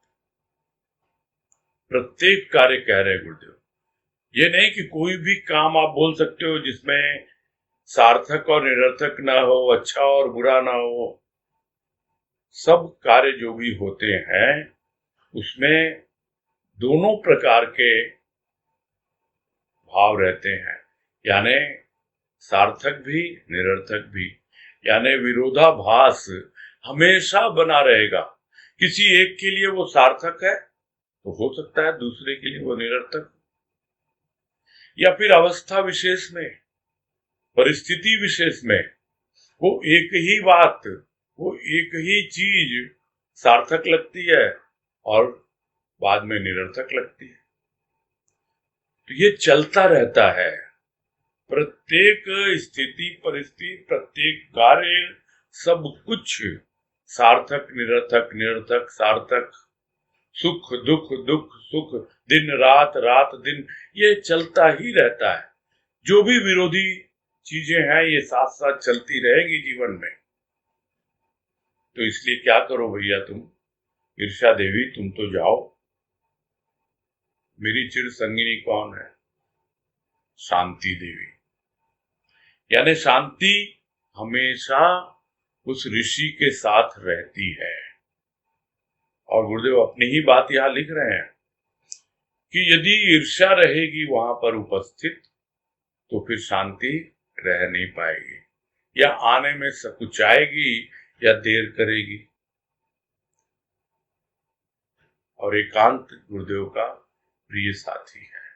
प्रत्येक कार्य कह रहे गुरुदेव, ये नहीं कि कोई भी काम आप बोल सकते हो जिसमें सार्थक और निरर्थक ना हो, अच्छा और बुरा ना हो। सब कार्य जो भी होते हैं उसमें दोनों प्रकार के भाव रहते हैं, यानी सार्थक भी निरर्थक भी, यानी विरोधाभास हमेशा बना रहेगा। किसी एक के लिए वो सार्थक है तो हो सकता है दूसरे के लिए वो निरर्थक, या फिर अवस्था विशेष में, परिस्थिति विशेष में वो एक ही बात, वो एक ही चीज सार्थक लगती है और बाद में निरर्थक लगती है। तो ये चलता रहता है, प्रत्येक स्थिति परिस्थिति, प्रत्येक कार्य, सब कुछ सार्थक निरर्थक, निरर्थक सार्थक, सुख दुख दुख सुख, दिन रात रात दिन, ये चलता ही रहता है। जो भी विरोधी चीजें हैं ये साथ साथ चलती रहेगी जीवन में। तो इसलिए क्या करो भैया, तुम ईर्ष्या देवी तुम तो जाओ, मेरी चिर संगिनी कौन है? शांति देवी। यानी शांति हमेशा उस ऋषि के साथ रहती है। और गुरुदेव अपनी ही बात यहां लिख रहे हैं कि यदि ईर्ष्या रहेगी वहां पर उपस्थित तो फिर शांति रह नहीं पाएगी, या आने में सकुचाएगी या देर करेगी। और एकांत गुरुदेव का प्रिय साथी है,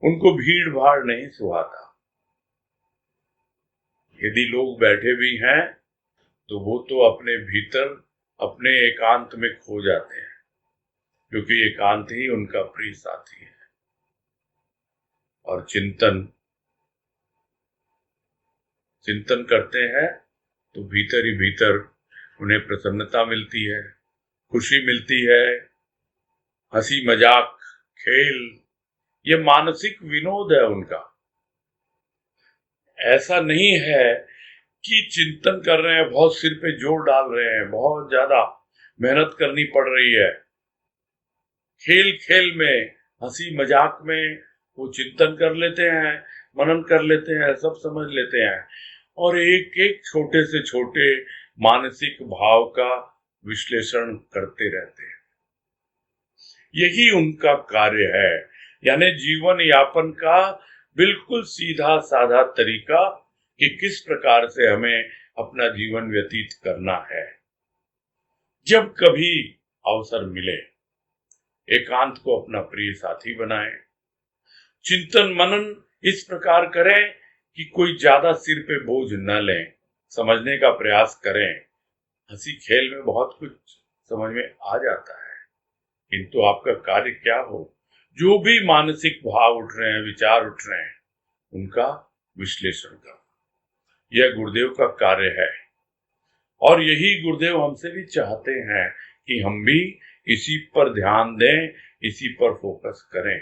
उनको भीड़ भाड़ नहीं सुहाता। यदि लोग बैठे भी हैं तो वो तो अपने भीतर अपने एकांत में खो जाते हैं, क्योंकि एकांत ही उनका प्रिय साथी है। और चिंतन करते हैं तो भीतर ही भीतर उन्हें प्रसन्नता मिलती है, खुशी मिलती है, हंसी मजाक खेल, ये मानसिक विनोद है उनका। ऐसा नहीं है कि चिंतन कर रहे हैं, बहुत सिर पे जोर डाल रहे हैं, बहुत ज्यादा मेहनत करनी पड़ रही है। खेल खेल में, हंसी मजाक में वो चिंतन कर लेते हैं, मनन कर लेते हैं, सब समझ लेते हैं, और एक एक छोटे से छोटे मानसिक भाव का विश्लेषण करते रहते हैं। यही उनका कार्य है, यानी जीवन यापन का बिल्कुल सीधा साधा तरीका कि किस प्रकार से हमें अपना जीवन व्यतीत करना है। जब कभी अवसर मिले एकांत को अपना प्रिय साथी बनाएं, चिंतन मनन इस प्रकार करें कि कोई ज्यादा सिर पे बोझ न लें, समझने का प्रयास करें। हंसी खेल में बहुत कुछ समझ में आ जाता है, किंतु आपका कार्य क्या हो, जो भी मानसिक भाव उठ रहे हैं, विचार उठ रहे हैं, उनका विश्लेषण करना, यह गुरुदेव का कार्य है। और यही गुरुदेव हमसे भी चाहते हैं कि हम भी इसी पर ध्यान दें, इसी पर फोकस करें।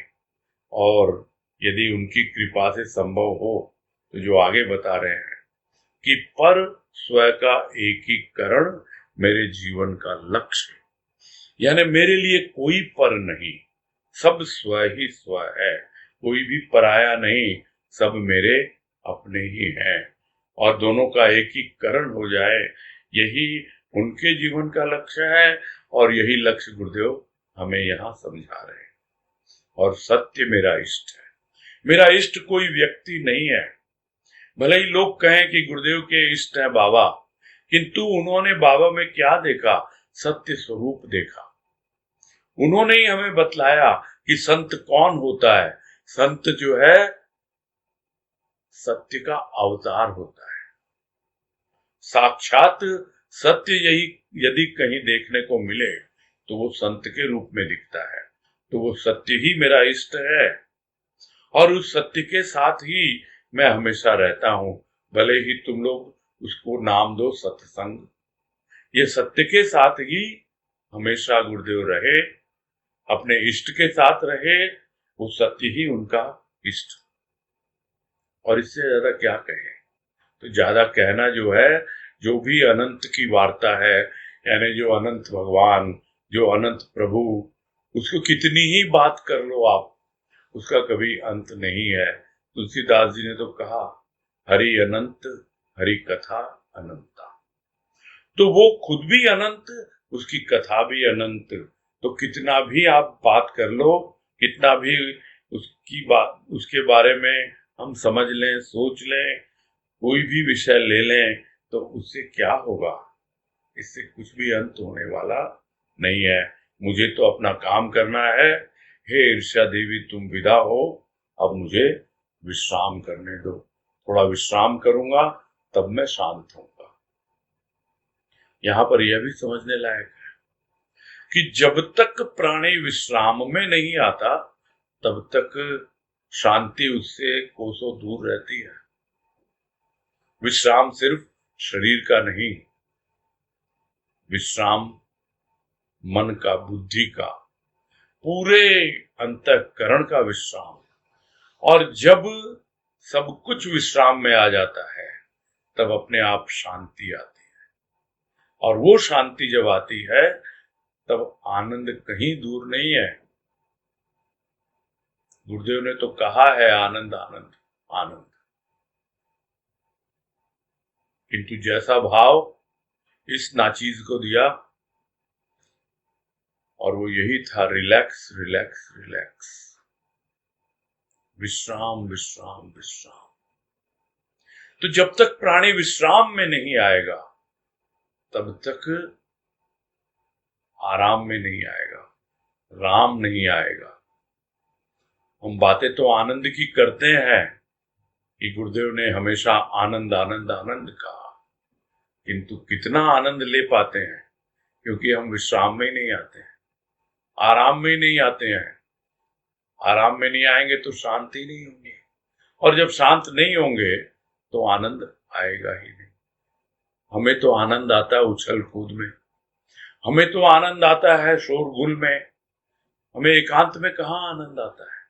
और यदि उनकी कृपा से संभव हो तो जो आगे बता रहे हैं कि पर स्व का एकीकरण मेरे जीवन का लक्ष्य, यानी मेरे लिए कोई पर नहीं, सब स्व ही स्व है, कोई भी पराया नहीं, सब मेरे अपने ही हैं। और दोनों का एकीकरण हो जाए, यही उनके जीवन का लक्ष्य है, और यही लक्ष्य गुरुदेव हमें यहाँ समझा रहे हैं। और सत्य मेरा इष्ट है, मेरा इष्ट कोई व्यक्ति नहीं है। भले ही लोग कहें कि गुरुदेव के इष्ट है बाबा, किंतु उन्होंने बाबा में क्या देखा? सत्य स्वरूप देखा। उन्होंने ही हमें बतलाया कि संत कौन होता है। संत जो है सत्य का अवतार होता है, साक्षात सत्य यही यदि कहीं देखने को मिले तो वो संत के रूप में दिखता है। तो वो सत्य ही मेरा इष्ट है, और उस सत्य के साथ ही मैं हमेशा रहता हूं। भले ही तुम लोग उसको नाम दो सत्संग, ये सत्य के साथ ही हमेशा गुरुदेव रहे, अपने इष्ट के साथ रहे, वो सत्य ही उनका इष्ट। और इससे ज्यादा क्या कहें। तो ज्यादा कहना जो है, जो भी अनंत की वार्ता है, यानी जो अनंत भगवान, जो अनंत प्रभु, उसको कितनी ही बात कर लो आप, उसका कभी अंत नहीं है। तुलसीदास जी ने तो कहा, हरि अनंत, हरि कथा अनंता। तो वो खुद भी अनंत, उसकी कथा भी अनंत। तो कितना भी आप बात कर लो, कितना भी उसके बारे में हम समझ लें, सोच लें, कोई भी विषय ले लें, तो उससे क्या होगा। इससे कुछ भी अंत होने वाला नहीं है। मुझे तो अपना काम करना है। हे ईर्ष्या देवी, तुम विदा हो, अब मुझे विश्राम करने दो। थोड़ा विश्राम करूंगा, तब मैं शांत होऊंगा। यहां पर यह भी समझने लायक है कि जब तक प्राणी विश्राम में नहीं आता, तब तक शांति उससे कोसों दूर रहती है। विश्राम सिर्फ शरीर का नहीं, विश्राम मन का, बुद्धि का, पूरे अंतःकरण का विश्राम। और जब सब कुछ विश्राम में आ जाता है, तब अपने आप शांति आती है। और वो शांति जब आती है, तब आनंद कहीं दूर नहीं है। गुरुदेव ने तो कहा है, आनंद आनंद आनंद। किंतु जैसा भाव इस नाचीज को दिया, और वो यही था, रिलैक्स रिलैक्स रिलैक्स, विश्राम विश्राम विश्राम। तो जब तक प्राणी विश्राम में नहीं आएगा, तब तक आराम में नहीं आएगा, राम नहीं आएगा। हम बातें तो आनंद की करते हैं कि गुरुदेव ने हमेशा आनंद आनंद आनंद कहा, किंतु कितना आनंद ले पाते हैं, क्योंकि हम विश्राम में ही नहीं आते हैं, आराम में ही नहीं आते हैं। आराम में नहीं आएंगे तो शांति नहीं होगी, और जब शांत नहीं होंगे तो आनंद आएगा ही नहीं। हमें तो आनंद आता है उछल कूद में, हमें तो आनंद आता है शोरगुल में, हमें एकांत में कहाँ आनंद आता है।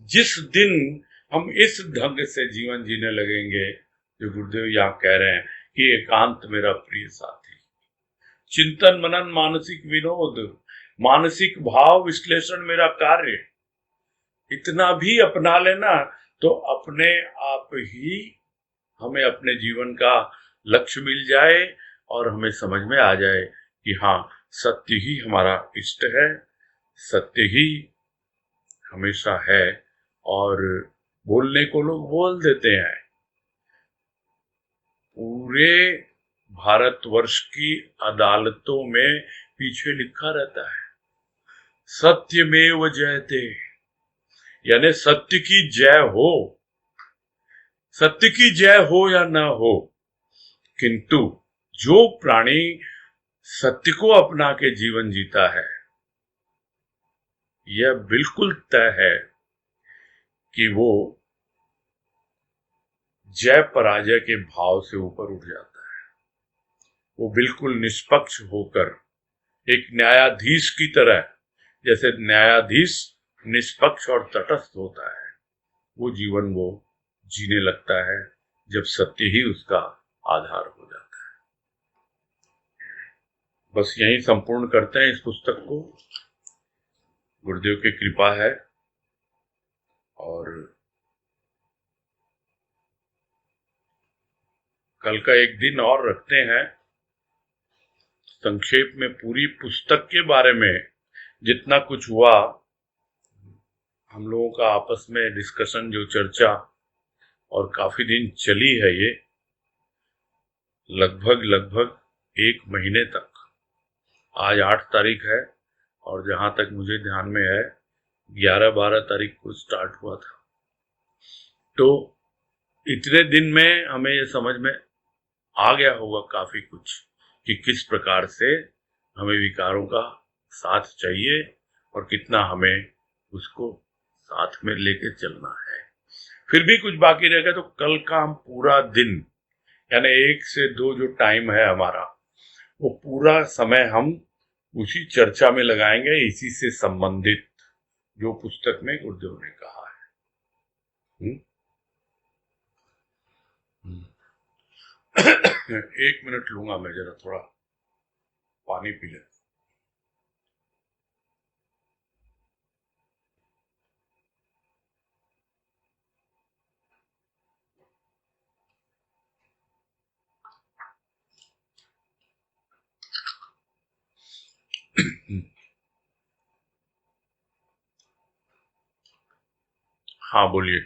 जिस दिन हम इस ढंग से जीवन जीने लगेंगे, जो गुरुदेव यहाँ कह रहे हैं कि एकांत मेरा प्रिय साथी, चिंतन मनन मानसिक विनोद, मानसिक भाव विश्लेषण मेरा कार्य, इतना भी अपना लेना, तो अपने आप ही हमें अपने जीवन का लक्ष्य मिल जाए, और हमें समझ में आ जाए कि हाँ, सत्य ही हमारा इष्ट है, सत्य ही हमेशा है। और बोलने को लोग बोल देते हैं, पूरे भारतवर्ष की अदालतों में पीछे लिखा रहता है, सत्यमेव जयते, यानी सत्य की जय हो। सत्य की जय हो या न हो, किंतु जो प्राणी सत्य को अपना के जीवन जीता है, यह बिल्कुल तय है कि वो जय पराजय के भाव से ऊपर उठ जाता है। वो बिल्कुल निष्पक्ष होकर, एक न्यायाधीश की तरह, जैसे न्यायाधीश निष्पक्ष और तटस्थ होता है, वो जीवन वो जीने लगता है, जब सत्य ही उसका आधार हो जाता है। बस यही संपूर्ण करते हैं इस पुस्तक को। गुरुदेव की कृपा है, और कल का एक दिन और रखते हैं। संक्षेप में पूरी पुस्तक के बारे में जितना कुछ हुआ, हम लोगों का आपस में डिस्कशन, जो चर्चा, और काफी दिन चली है ये, लगभग 1 महीने तक। आज 8 तारीख है, और जहां तक मुझे ध्यान में है 11-12 तारीख को स्टार्ट हुआ था। तो इतने दिन में हमें ये समझ में आ गया होगा काफी कुछ, कि किस प्रकार से हमें विकारों का साथ चाहिए, और कितना हमें उसको साथ में लेके चलना है। फिर भी कुछ बाकी रह गया, तो कल का हम पूरा दिन यानी 1 से 2 जो टाइम है हमारा, वो पूरा समय हम उसी चर्चा में लगाएंगे, इसी से संबंधित जो पुस्तक में गुरुदेव ने कहा है। हुँ? 1 मिनट लूंगा मैं, जरा थोड़ा पानी पी ले। हाँ बोलिए।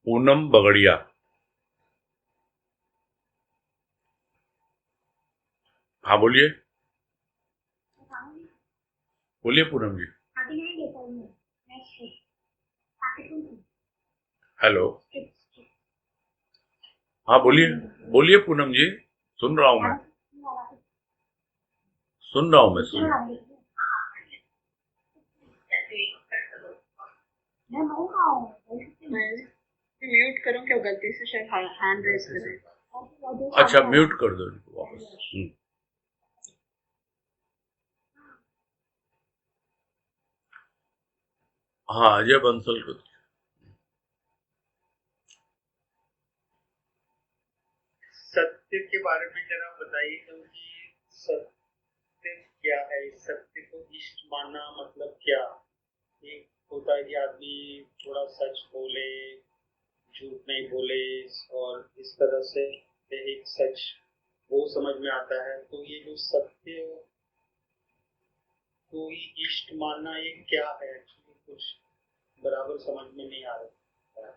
पूनम बगड़िया। हाँ बोलिए, बोलिए पूनम जी। हेलो। हाँ बोलिए, बोलिए पूनम जी, सुन रहा हूँ मैं, सुन रहा हूँ मैं, सुन। म्यूट करूं क्या? गलती से शायद हैंड रेज कर रहे हैं। अच्छा म्यूट कर दो इनको वापस। हाँ अजय बंसल को। सत्य के बारे में जरा बताइए, क्योंकि सत्य क्या है? सत्य को इष्ट मानना मतलब क्या? एक होता है कि आदमी थोड़ा सच बोले, झूठ नहीं बोले, और इस तरह से एक सच वो समझ में आता है। तो ये जो सत्य को ही इष्ट मानना, ये क्या है? एक्चुअली कुछ बराबर समझ में नहीं आ रहा।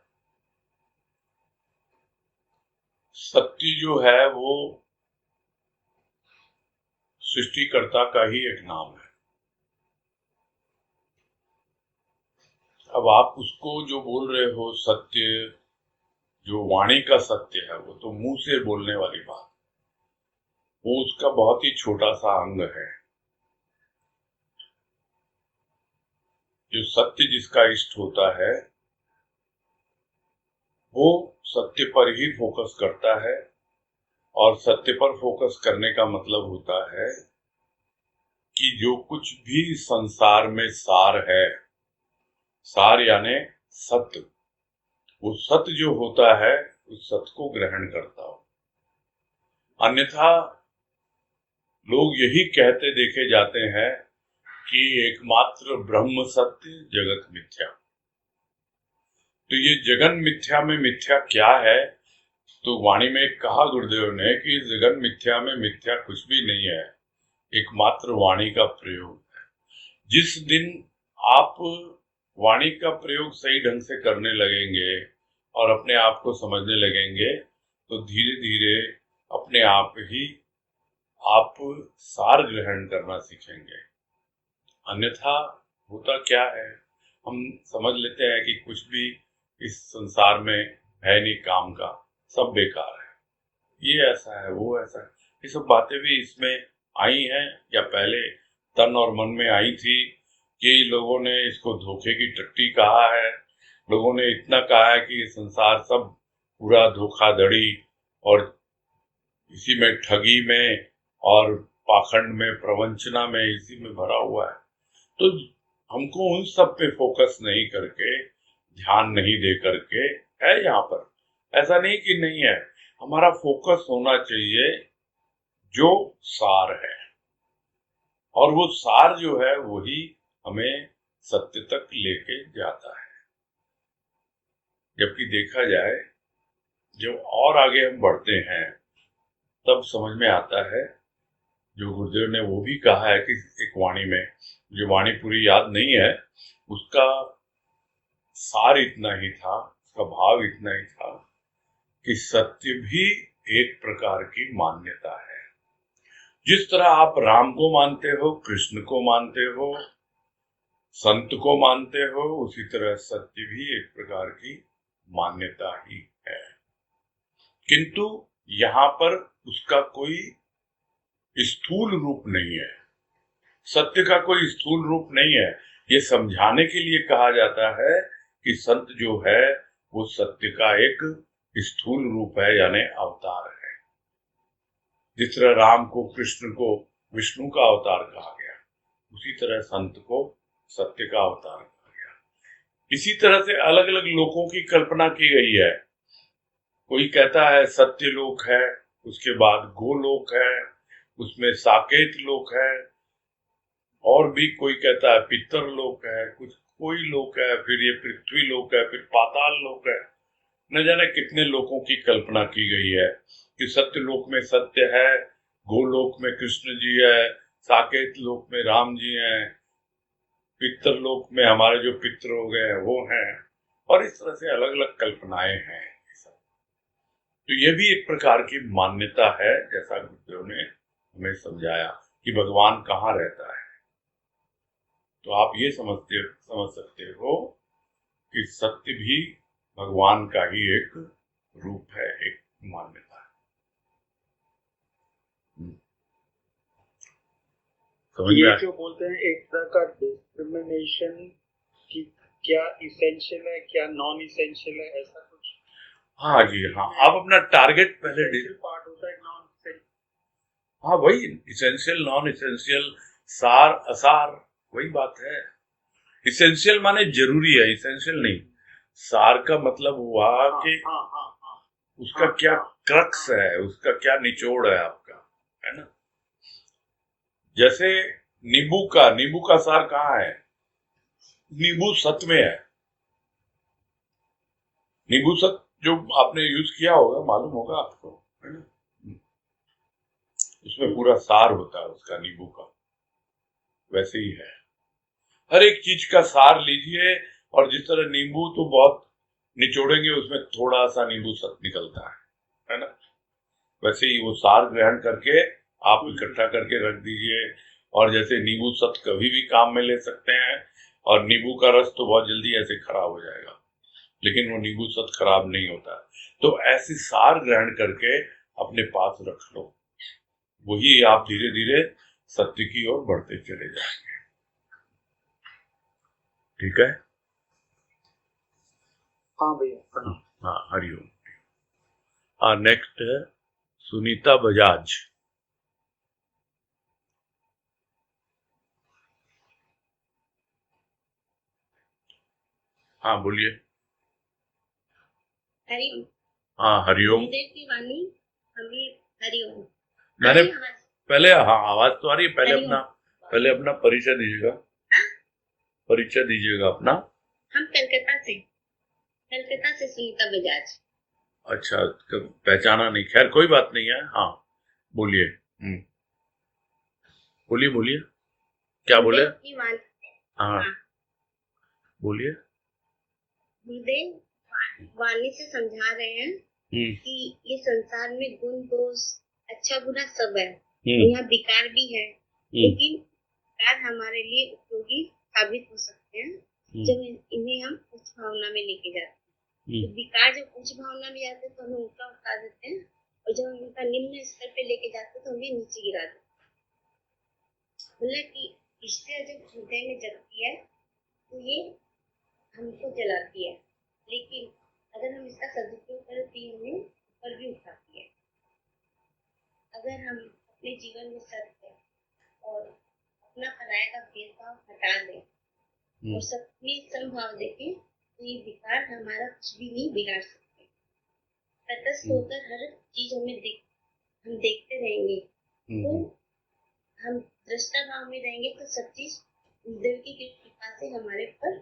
सत्य जो है वो सृष्टिकर्ता का ही एक नाम है। अब आप उसको जो बोल रहे हो सत्य, जो वाणी का सत्य है, वो तो मुंह से बोलने वाली बात, वो उसका बहुत ही छोटा सा अंग है। जो सत्य जिसका इष्ट होता है वो सत्य पर ही फोकस करता है, और सत्य पर फोकस करने का मतलब होता है कि जो कुछ भी संसार में सार है, सार यानी सत्य, वो सत्य जो होता है उस सत्य को ग्रहण करता हो। अन्यथा लोग यही कहते देखे जाते हैं कि एकमात्र ब्रह्म सत्य, जगत मिथ्या। तो ये जगन मिथ्या में मिथ्या क्या है? तो वाणी में कहा गुरुदेव ने कि जगन मिथ्या में मिथ्या कुछ भी नहीं है, एकमात्र वाणी का प्रयोग है। जिस दिन आप वाणी का प्रयोग सही ढंग से करने लगेंगे और अपने आप को समझने लगेंगे, तो धीरे धीरे अपने आप ही आप सार ग्रहण करना सीखेंगे। अन्यथा होता क्या है, हम समझ लेते हैं कि कुछ भी इस संसार में है नहीं काम का, सब बेकार है, ये ऐसा है वो ऐसा है। ये सब बातें भी इसमें आई हैं या पहले तन और मन में आई थी कि लोगों ने इसको धोखे की टट्टी कहा है। लोगों ने इतना कहा है कि ये संसार सब पूरा धोखाधड़ी और इसी में ठगी में और पाखंड में, प्रवंचना में, इसी में भरा हुआ है। तो हमको उन सब पे फोकस नहीं करके, ध्यान नहीं दे करके, है यहाँ पर ऐसा नहीं कि नहीं है, हमारा फोकस होना चाहिए जो सार है, और वो सार जो है वही हमें सत्य तक लेके जाता है। जबकि देखा जाए, जब और आगे हम बढ़ते हैं तब समझ में आता है, जो गुरुदेव ने वो भी कहा है कि एक वाणी में, जो वाणी पूरी याद नहीं है, उसका सार इतना ही था, उसका भाव इतना ही था कि सत्य भी एक प्रकार की मान्यता है। जिस तरह आप राम को मानते हो, कृष्ण को मानते हो, संत को मानते हो, उसी तरह सत्य भी एक प्रकार की मान्यता ही है। किंतु यहाँ पर उसका कोई स्थूल रूप नहीं है, सत्य का कोई स्थूल रूप नहीं है। ये समझाने के लिए कहा जाता है कि संत जो है वो सत्य का एक स्थूल रूप है, यानी अवतार है। जिस तरह राम को, कृष्ण को विष्णु का अवतार कहा गया, उसी तरह संत को सत्य का अवतार कहा गया। इसी तरह से अलग अलग लोकों की कल्पना की गई है। कोई कहता है सत्य लोक है, उसके बाद गोलोक है, उसमें साकेत लोक है, और भी कोई कहता है पितर लोक है, कुछ कोई लोक है, फिर ये पृथ्वी लोक है, फिर पाताल लोक है। न जाने कितने लोकों की कल्पना की गई है कि सत्य लोक में सत्य है, गोलोक में कृष्ण जी है, साकेत लोक में राम जी हैं, पितर लोक में हमारे जो पितर हो गए हैं वो हैं, और इस तरह से अलग अलग कल्पनाएं हैं। तो ये भी एक प्रकार की मान्यता है, जैसा गुरुदेव ने हमें समझाया कि भगवान कहाँ रहता है। तो आप ये समझ सकते हो कि सत्य भी भगवान का ही एक रूप है, एक मान्यता है। समझ में ये जो बोलते हैं एक तरह का डिस्क्रिमिनेशन कि क्या इसेंशियल है क्या नॉन इसेंशियल है, ऐसा कुछ? हाँ जी, हाँ, आप अपना टारगेट पहले पार्ट होता है नॉन इसेंशियल। हाँ, वही इसेंशियल नॉन इसेंशियल, सार असार, वही बात है। इसेंशियल माने जरूरी है, इसेंशियल नहीं। सार का मतलब हुआ कि उसका क्या क्रक्स है, उसका क्या निचोड़ है आपका, है ना। जैसे नींबू का सार कहाँ है? नींबू सत में है। नींबू सत जो आपने यूज किया होगा, मालूम होगा आपको, है ना। उसमें पूरा सार होता है उसका, नींबू का। वैसे ही है, हर एक चीज का सार लीजिए, और जिस तरह नींबू तो बहुत निचोड़ेंगे, उसमें थोड़ा सा नींबू सत निकलता है ना। वैसे ही वो सार ग्रहण करके आप इकट्ठा करके रख दीजिए। और जैसे नींबू सत कभी भी काम में ले सकते हैं, और नींबू का रस तो बहुत जल्दी ऐसे खराब हो जाएगा, लेकिन वो नींबू सत खराब नहीं होता। तो ऐसे सार ग्रहण करके अपने पास रख लो, वही आप धीरे धीरे सत्य की ओर बढ़ते चले जाएंगे। ठीक है। हाँ भैया। हाँ, हरिओम। हाँ, नेक्स्ट है सुनीता बजाज। हाँ, बोलिए। हरिओम। हाँ, हरिओम। गुरुदेव की वाणी हमें हरिओम। मैंने आवाज पहले, हाँ, आवाज तो आ रही है। हरिओम। पहले अपना परिचय दीजिएगा। परिचय दीजिएगा अपना। हम कलकत्ता से सुनीता बजाज। अच्छा, पहचाना नहीं, खैर कोई बात नहीं है। हाँ, बोलिए। बोलिए क्या बोले? गुरुदेव की वाणी। हाँ, बोलिए। गुरुदेव वाणी से समझा रहे हैं कि ये संसार में गुण दोष अच्छा बुरा सब है, यहाँ विकार भी है, लेकिन विकार हमारे लिए उपयोगी साबित हो सकते हैं जब इन्हें हम उच्च भावना में लेके जाते हैं। तो विकार जब उच्च भावना में जाते हैं तो हमें ऊपर उठा देते हैं, और जब हम उनका निम्न स्तर पे लेके जाते हैं तो हमें नीचे गिरा देते हैं। बोला कि ईर्ष्या जब हृदय में जगती है तो ये हमको जलाती है, लेकिन अगर हम इसका सदुपयोग करें तो ये हमें ऊपर भी उठाती है। अगर हम अपने जीवन में सत्य और अपना पराया का भेदभाव हटा दें और सबकी समभाव देखें तो ये विकार हमारा कुछ भी नहीं बिगाड़ सकते। तटस्थ होकर हर चीज हम देखते रहेंगे, तो हम दृष्टा भाव में रहेंगे तो सब चीज देव की कृपा से हमारे ऊपर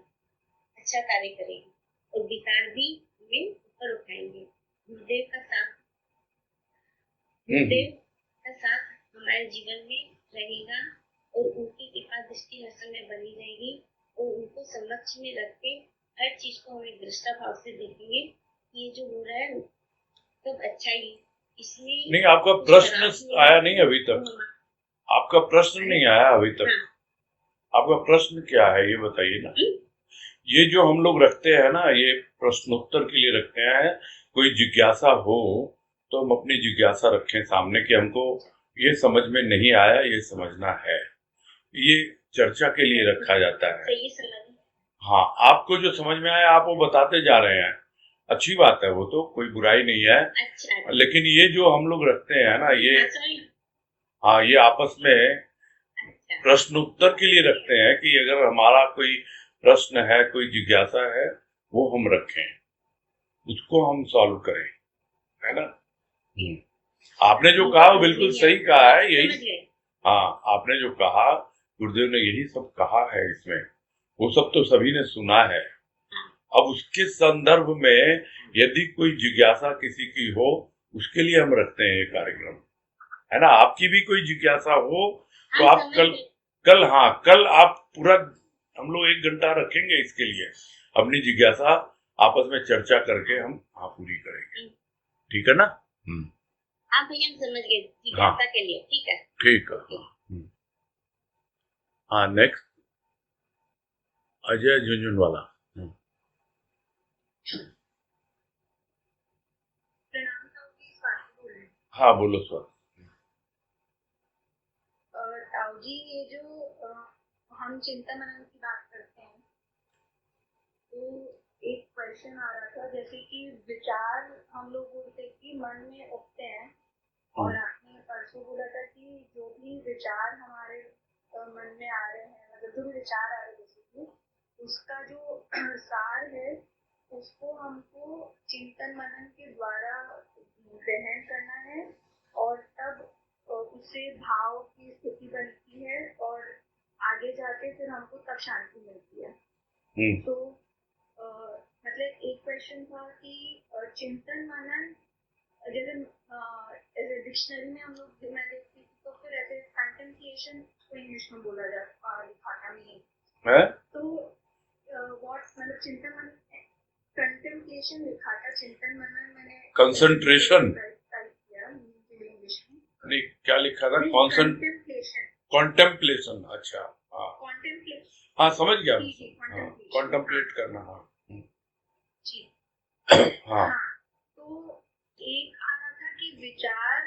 अच्छा कार्य करेगी, और विकार भी हमें ऊपर उठाएंगे। गुरुदेव का साथ हमारे जीवन में रहेगा, और उनकी कृपा दृष्टि हर समय बनी रहेगी, और उनको समक्ष में रख के हर चीज को हमें दृष्टा भाव से देखेंगे। ये जो हो रहा है सब अच्छा ही, इसमें नहीं, आपका प्रश्न आया नहीं अभी तक। आपका प्रश्न नहीं आया अभी तक। आपका प्रश्न क्या है ये बताइए ना। ये जो हम लोग रखते हैं ना, ये प्रश्नोत्तर के लिए रखते हैं। कोई जिज्ञासा हो तो हम अपनी जिज्ञासा रखें सामने कि हमको ये समझ में नहीं आया, ये समझना है। ये चर्चा के लिए रखा जाता है। हाँ, आपको जो समझ में आया आप वो बताते जा रहे हैं, अच्छी बात है, वो तो कोई बुराई नहीं है। अच्छा, लेकिन ये जो हम लोग रखते हैं ना, ये सॉरी। हाँ, ये आपस में अच्छा, प्रश्न उत्तर के लिए रखते हैं कि अगर हमारा कोई प्रश्न है, कोई जिज्ञासा है, वो हम रखें, उसको हम सॉल्व करें, है ना। आपने जो कहा वो बिल्कुल सही कहा है, समझ यही। गए। हाँ, आपने जो कहा, गुरुदेव ने यही सब कहा है इसमें, वो सब तो सभी ने सुना है। अब उसके संदर्भ में यदि कोई जिज्ञासा किसी की हो, उसके लिए हम रखते हैं ये कार्यक्रम, है ना। आपकी भी कोई जिज्ञासा हो तो हाँ, आप समझ कल गए। कल आप पूरा, हम लोग 1 घंटा रखेंगे इसके लिए, अपनी जिज्ञासा आपस में चर्चा करके हम पूरी करेंगे, ठीक है ना। आप भैया हम समझ गए हाँ, जिज्ञासा के लिए, ठीक है। ठीक है। हाँ, नेक्स्ट अजय झुंझुनवाला। प्रणाम ताऊ जी, स्वाति बोल रहे हैं। हाँ, बोलो सर। ताऊ जी, ये जो हम चिंतन मनन की बात करते हैं, तो एक क्वेश्चन आ रहा था, जैसे कि विचार हम लोग बोलते हैं कि मन में उठते हैं, और आपने परसों बोला था कि जो भी विचार हमारे मन में आ रहे हैं, मतलब जो भी विचार आ रहे हैं, जैसे कि उसका जो सार है, उसको हमको चिंतन मनन के द्वारा ग्रहण करना है, और तब उससे भाव की स्थिति बनती है, और आगे जाके फिर हमको तब शांति मिलती है। तो मतलब एक क्वेश्चन था कि चिंतन मनन, जैसे डिक्शनरी में हम लोग, मैं देखती थी, तो फिर ऐसे कंटेम्पलेशन को इंग्लिश में बोला जाता, लिखा में है, तो व्हाट मतलब चिंतन मनन, कंटेम्पलेशन लिखा था, चिंतन मनन मैंने कंसंट्रेशन टाइप किया इंग्लिश में। नहीं, क्या लिखा था? कंटेम्पलेशन। कॉन्टेम्पलेशन, अच्छा। हाँ, कंटेम्पलेशन। हाँ, समझ गया। हाँ, कॉन्टेम्पलेट करना। हाँ जी। हाँ, तो एक आ रहा था कि विचार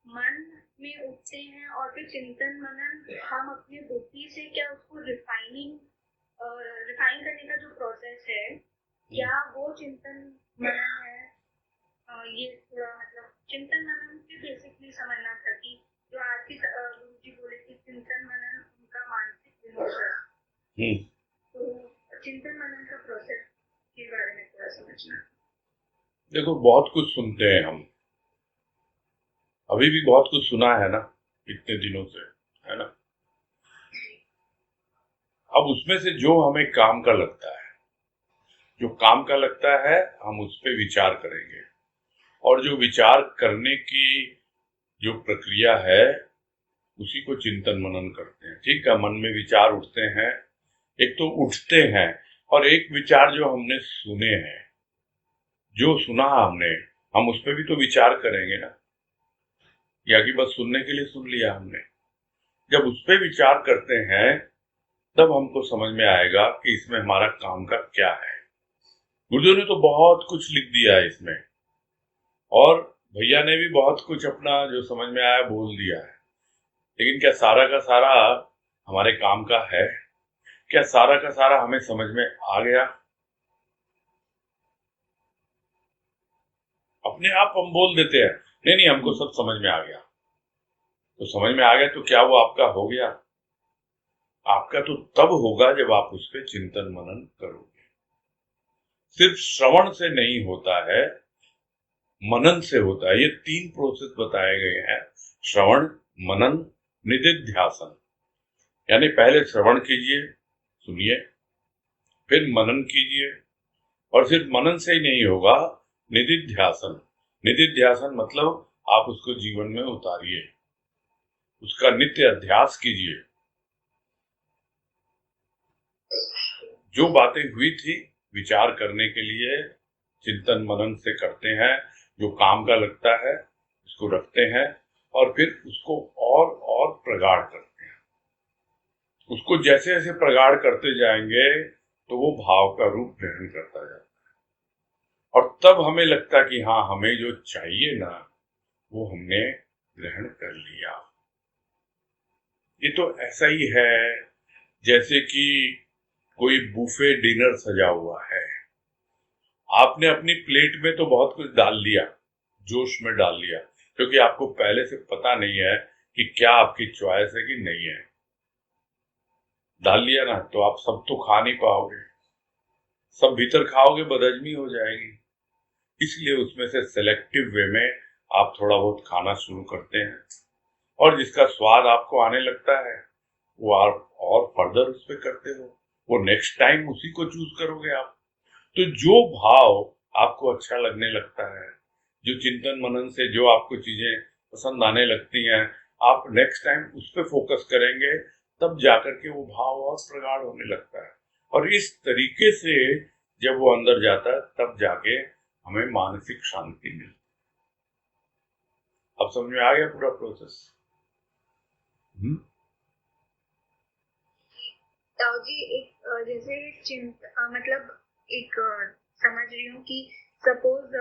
मन में उठते हैं, और फिर चिंतन मनन हम अपनी बुद्धि से क्या उसको रिफाइन करने का जो प्रोसेस है, क्या वो चिंतन मनन है। ये थोड़ा मतलब चिंतन मनन से बेसिकली समझना था कि जो आरती गुरु जी बोले कि चिंतन मनन उनका मानसिक विमोचन, तो चिंतन मनन का प्रोसेस के बारे में थोड़ा समझना। देखो, बहुत कुछ सुनते हैं हम, अभी भी बहुत कुछ सुना है ना, इतने दिनों से, है ना। अब उसमें से जो हमें काम का लगता है, जो काम का लगता है, हम उस पर विचार करेंगे, और जो विचार करने की जो प्रक्रिया है, उसी को चिंतन मनन करते हैं। ठीक है, मन में विचार उठते हैं, एक तो उठते हैं, और एक विचार जो हमने सुने हैं, जो सुना हमने, हम उस पर भी तो विचार करेंगे ना, या कि बस सुनने के लिए सुन लिया हमने। जब उस पर विचार करते हैं, तब हमको समझ में आएगा कि इसमें हमारा काम का क्या है। गुरुदेव ने तो बहुत कुछ लिख दिया है इसमें, और भैया ने भी बहुत कुछ अपना जो समझ में आया बोल दिया है, लेकिन क्या सारा का सारा हमारे काम का है? क्या सारा का सारा हमें समझ में आ गया? अपने आप हम बोल देते हैं, नहीं नहीं, हमको सब समझ में आ गया। तो समझ में आ गया तो क्या वो आपका हो गया? आपका तो तब होगा जब आप उस पर चिंतन मनन करोगे। सिर्फ श्रवण से नहीं होता है, मनन से होता है। ये 3 प्रोसेस बताए गए हैं, श्रवण, मनन, निदिध्यासन। यानी पहले श्रवण कीजिए, सुनिए, फिर मनन कीजिए, और सिर्फ मनन से ही नहीं होगा, निदिध्यासन। निदिध्यासन मतलब आप उसको जीवन में उतारिए, उसका नित्य अध्यास कीजिए। जो बातें हुई थी विचार करने के लिए चिंतन मनन से करते हैं, जो काम का लगता है उसको रखते हैं, और फिर उसको और प्रगाढ़ करते हैं। उसको जैसे जैसे प्रगाढ़ करते जाएंगे तो वो भाव का रूप ग्रहण करता जाता है, और तब हमें लगता कि हाँ, हमें जो चाहिए ना, वो हमने ग्रहण कर लिया। ये तो ऐसा ही है जैसे कि कोई बुफे डिनर सजा हुआ है, आपने अपनी प्लेट में तो बहुत कुछ डाल लिया, जोश में डाल लिया, क्योंकि आपको पहले से पता नहीं है कि क्या आपकी चॉइस है कि नहीं है। डाल लिया ना तो आप सब तो खा नहीं पाओगे, सब भीतर खाओगे बदहजमी हो जाएगी। इसलिए उसमें से सेलेक्टिव वे में आप थोड़ा बहुत खाना शुरू करते हैं, और जिसका स्वाद आपको आने लगता है वो आप और फर्दर उस पर करते हो, वो नेक्स्ट टाइम उसी को चूज करोगे आप। तो जो भाव आपको अच्छा लगने लगता है, जो चिंतन मनन से जो आपको चीजें पसंद आने लगती हैं, आप नेक्स्ट टाइम उस पर फोकस करेंगे, तब जाकर के वो भाव और प्रगाढ़ होने लगता है। और इस तरीके से जब वो अंदर जाता है तब जाके हमें मानसिक शांति मिलती है। अब समझ में आ गया पूरा प्रोसेस? ताऊ जी, एक जैसे मतलब एक समझ रही हूँ कि सपोज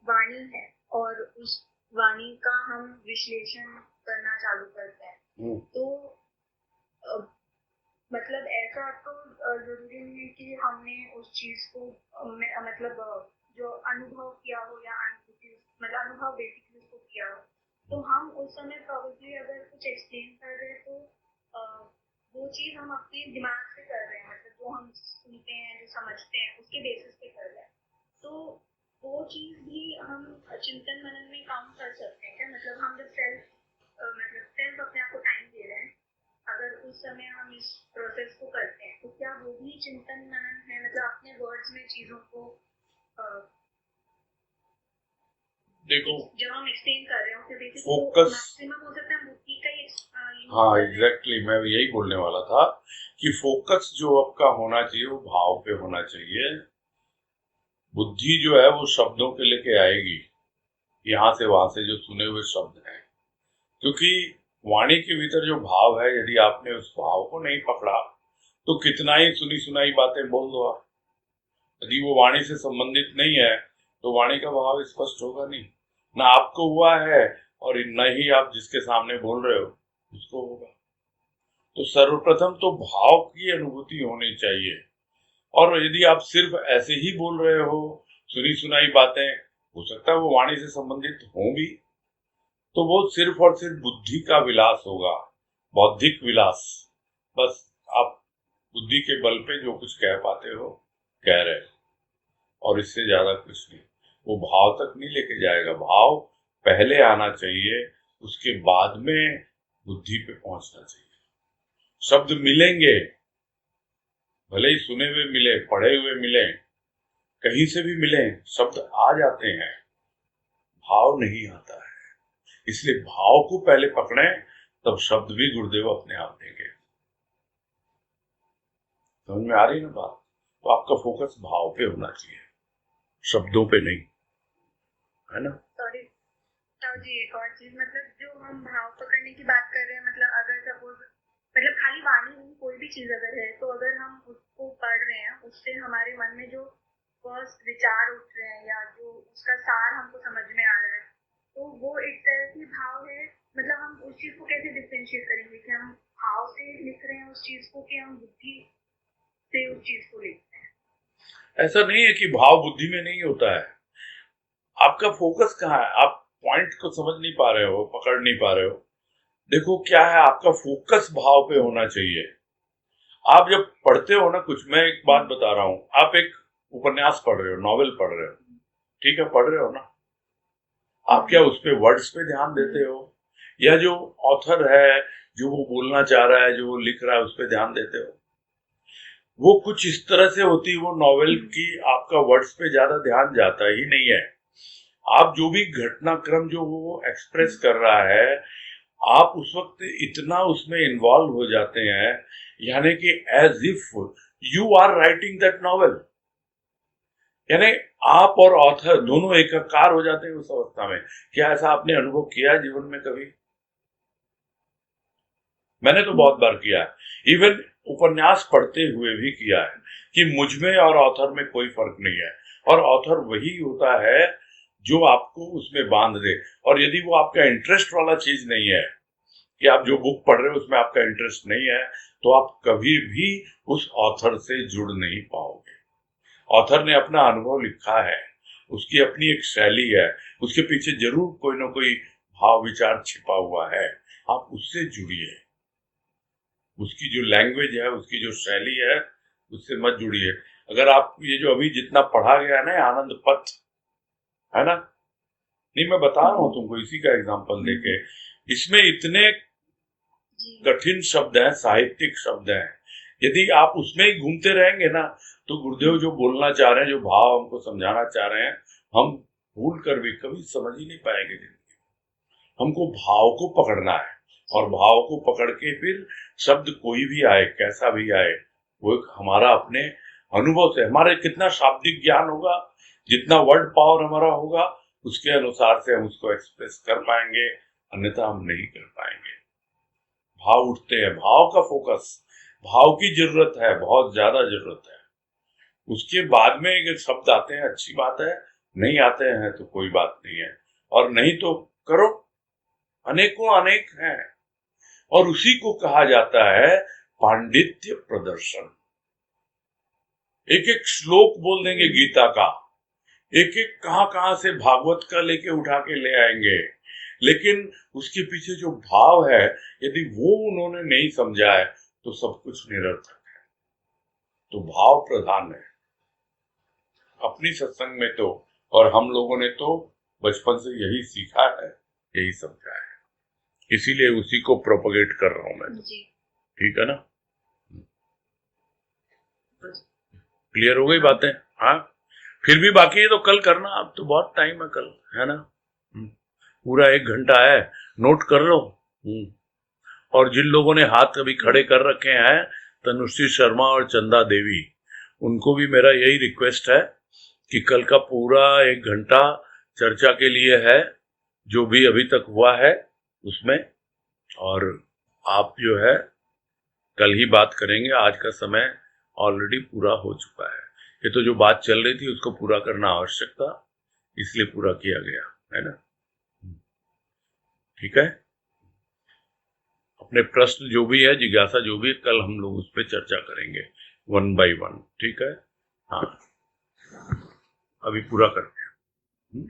वाणी है और उस वाणी का हम विश्लेषण करना चालू करते हैं, तो मतलब ऐसा तो जरूरी नहीं है कि हमने उस चीज को मतलब जो अनुभव किया हो या अनुभूति, मतलब अनुभव बेसिकली उसको किया हो, तो हम उस समय प्रोबेबली अगर कुछ एक्सप्लेन कर रहे हैं तो वो चीज हम अपने दिमाग से कर रहे हैं, मतलब जो हम सुनते हैं, जो समझते हैं, उसके बेसिस पे कर रहे हैं। तो वो चीज भी हम चिंतन मनन में काम कर सकते हैं क्या? मतलब हम जब सेल्फ अपने आप को टाइम दे रहे हैं, अगर उस समय हम इस प्रोसेस को करते हैं, तो क्या वो भी चिंतन मनन है? मतलब अपने वर्ड्स में चीजों को देखो, जब हम एक्सप्लेन कर रहे हैं उसके फोकस मैक्सिमम हो सकता है बुद्धि का ही हाँ एग्जैक्टली, मैं यही बोलने वाला था कि फोकस जो आपका होना चाहिए वो भाव पे होना चाहिए। बुद्धि जो है वो शब्दों के लेके आएगी, यहाँ से वहां से जो सुने हुए शब्द हैं, क्योंकि वाणी के भीतर जो भाव है, यदि आपने उस भाव को नहीं पकड़ा तो कितना ही सुनी सुनाई बातें बोल दो आप, यदि वो वाणी से संबंधित नहीं है तो वाणी का भाव स्पष्ट होगा नहीं, ना आपको हुआ है और न ही आप जिसके सामने बोल रहे हो उसको होगा। तो सर्वप्रथम तो भाव की अनुभूति होनी चाहिए, और यदि आप सिर्फ ऐसे ही बोल रहे हो, सुनी सुनाई बातें, हो सकता है वो वाणी से संबंधित हों भी, तो वो सिर्फ और सिर्फ बुद्धि का विलास होगा, बौद्धिक विलास। बस आप बुद्धि के बल पे जो कुछ कह पाते हो कह रहे हो, और इससे ज्यादा कुछ नहीं। वो भाव तक नहीं लेके जाएगा, भाव पहले आना चाहिए, उसके बाद में बुद्धि पे पहुंचना चाहिए। शब्द मिलेंगे, भले ही सुने हुए मिले, पढ़े हुए मिले, कहीं से भी मिले, शब्द आ जाते हैं, भाव नहीं आता है। इसलिए भाव को पहले पकड़े, तब शब्द भी गुरुदेव अपने आप देंगे। समझ में आ रही ना बात? तो आपका फोकस भाव पे होना चाहिए, शब्दों पे नहीं, है ना? सॉरी जी, एक और चीज, मतलब जो हम भाव पकड़ने की बात कर रहे हैं, मतलब अगर सपोज मतलब खाली वाणी नहीं, कोई भी चीज अगर है, तो अगर हम उसको पढ़ रहे हैं, उससे हमारे मन में जो फर्स्ट विचार उठ रहे हैं या जो उसका सार हमको समझ में आ रहा है, तो वो एक तरह की भाव है। मतलब हम उस चीज को कैसे डिफरेंशिएट करेंगे कि हम भाव से लिख रहे हैं उस चीज को, कि हम बुद्धि से उस चीज को लिखते हैं? ऐसा नहीं है कि भाव बुद्धि में नहीं होता है, आपका फोकस कहाँ है, आप पॉइंट को समझ नहीं पा रहे हो, पकड़ नहीं पा रहे हो। देखो क्या है, आपका फोकस भाव पे होना चाहिए। आप जब पढ़ते हो ना कुछ, मैं एक बात बता रहा हूं, आप एक उपन्यास पढ़ रहे हो, नॉवेल पढ़ रहे हो, ठीक है, पढ़ रहे हो ना, आप क्या उस पे वर्ड्स पे ध्यान देते हो, या जो ऑथर है, जो वो बोलना चाह रहा है, जो वो लिख रहा है, उस पे ध्यान देते हो? वो कुछ इस तरह से होती है वो नॉवेल की, आपका वर्ड्स पे ज्यादा ध्यान जाता ही नहीं है। आप जो भी घटनाक्रम जो वो एक्सप्रेस कर रहा है, आप उस वक्त इतना उसमें इन्वॉल्व हो जाते हैं, यानी कि as if you are writing that novel, यानी आप और ऑथर दोनों एकाकार हो जाते हैं उस अवस्था में। क्या ऐसा आपने अनुभव किया है जीवन में कभी? मैंने तो बहुत बार किया है, इवन उपन्यास पढ़ते हुए भी किया है, कि मुझ में और ऑथर में कोई फर्क नहीं है, और ऑथर वही होता है जो आपको उसमें बांध दे। और यदि वो आपका इंटरेस्ट वाला चीज नहीं है, कि आप जो बुक पढ़ रहे हो उसमें आपका इंटरेस्ट नहीं है, तो आप कभी भी उस ऑथर से जुड़ नहीं पाओगे। ऑथर ने अपना अनुभव लिखा है, उसकी अपनी एक शैली है, उसके पीछे जरूर कोई ना कोई भाव विचार छिपा हुआ है। आप उससे जुड़िए, उसकी जो लैंग्वेज है, उसकी जो शैली है, उससे मत जुड़िए। अगर आप ये जो अभी जितना पढ़ा गया है ना आनंद पथ, है ना, नहीं मैं बता रहा हूं तुमको इसी का एग्जांपल देके, इसमें इतने कठिन शब्द हैं, साहित्यिक शब्द हैं, यदि आप उसमें ही घूमते रहेंगे ना तो गुरुदेव जो बोलना चाह रहे हैं, जो भाव हमको समझाना चाह रहे हैं, हम भूल कर भी कभी समझ ही नहीं पाएंगे जिंदगी। हमको भाव को पकड़ना है, और भाव को पकड़ के फिर शब्द कोई भी आए, कैसा भी आए, वो एक हमारा अपने अनुभव से, हमारे कितना शाब्दिक ज्ञान होगा, जितना वर्ड पावर हमारा होगा, उसके अनुसार से हम उसको एक्सप्रेस कर पाएंगे, अन्यथा हम नहीं कर पाएंगे। भाव उठते हैं, भाव का फोकस, भाव की जरूरत है, बहुत ज्यादा जरूरत है। उसके बाद में अगर शब्द आते हैं अच्छी बात है, नहीं आते हैं तो कोई बात नहीं है, और नहीं तो करो, अनेकों अनेक हैं। और उसी को कहा जाता है पांडित्य प्रदर्शन। एक एक श्लोक बोल देंगे गीता का, एक एक कहां से भागवत का लेके उठा के ले आएंगे, लेकिन उसके पीछे जो भाव है यदि वो उन्होंने नहीं समझा है तो सब कुछ निरर्थक है। तो भाव प्रधान है अपनी सत्संग में तो, और हम लोगों ने तो बचपन से यही सीखा है, यही समझा है, इसीलिए उसी को प्रोपगेट कर रहा हूं मैं। ठीक है ना, क्लियर हो गई बातें? हाँ, फिर भी बाकी है तो कल करना, अब तो बहुत टाइम है कल, है ना, पूरा 1 घंटा है, नोट कर लो। और जिन लोगों ने हाथ अभी खड़े कर रखे हैं, तनुश्री शर्मा और चंदा देवी, उनको भी मेरा यही रिक्वेस्ट है कि कल का पूरा 1 घंटा चर्चा के लिए है, जो भी अभी तक हुआ है उसमें, और आप जो है कल ही बात करेंगे, आज का समय ऑलरेडी पूरा हो चुका है। ये तो जो बात चल रही थी उसको पूरा करना आवश्यक था, इसलिए पूरा किया गया, है ना। ठीक है, अपने प्रश्न जो भी है, जिज्ञासा जो भी, कल हम लोग उस पर चर्चा करेंगे 1 by 1। ठीक है, हाँ, अभी पूरा करते हैं।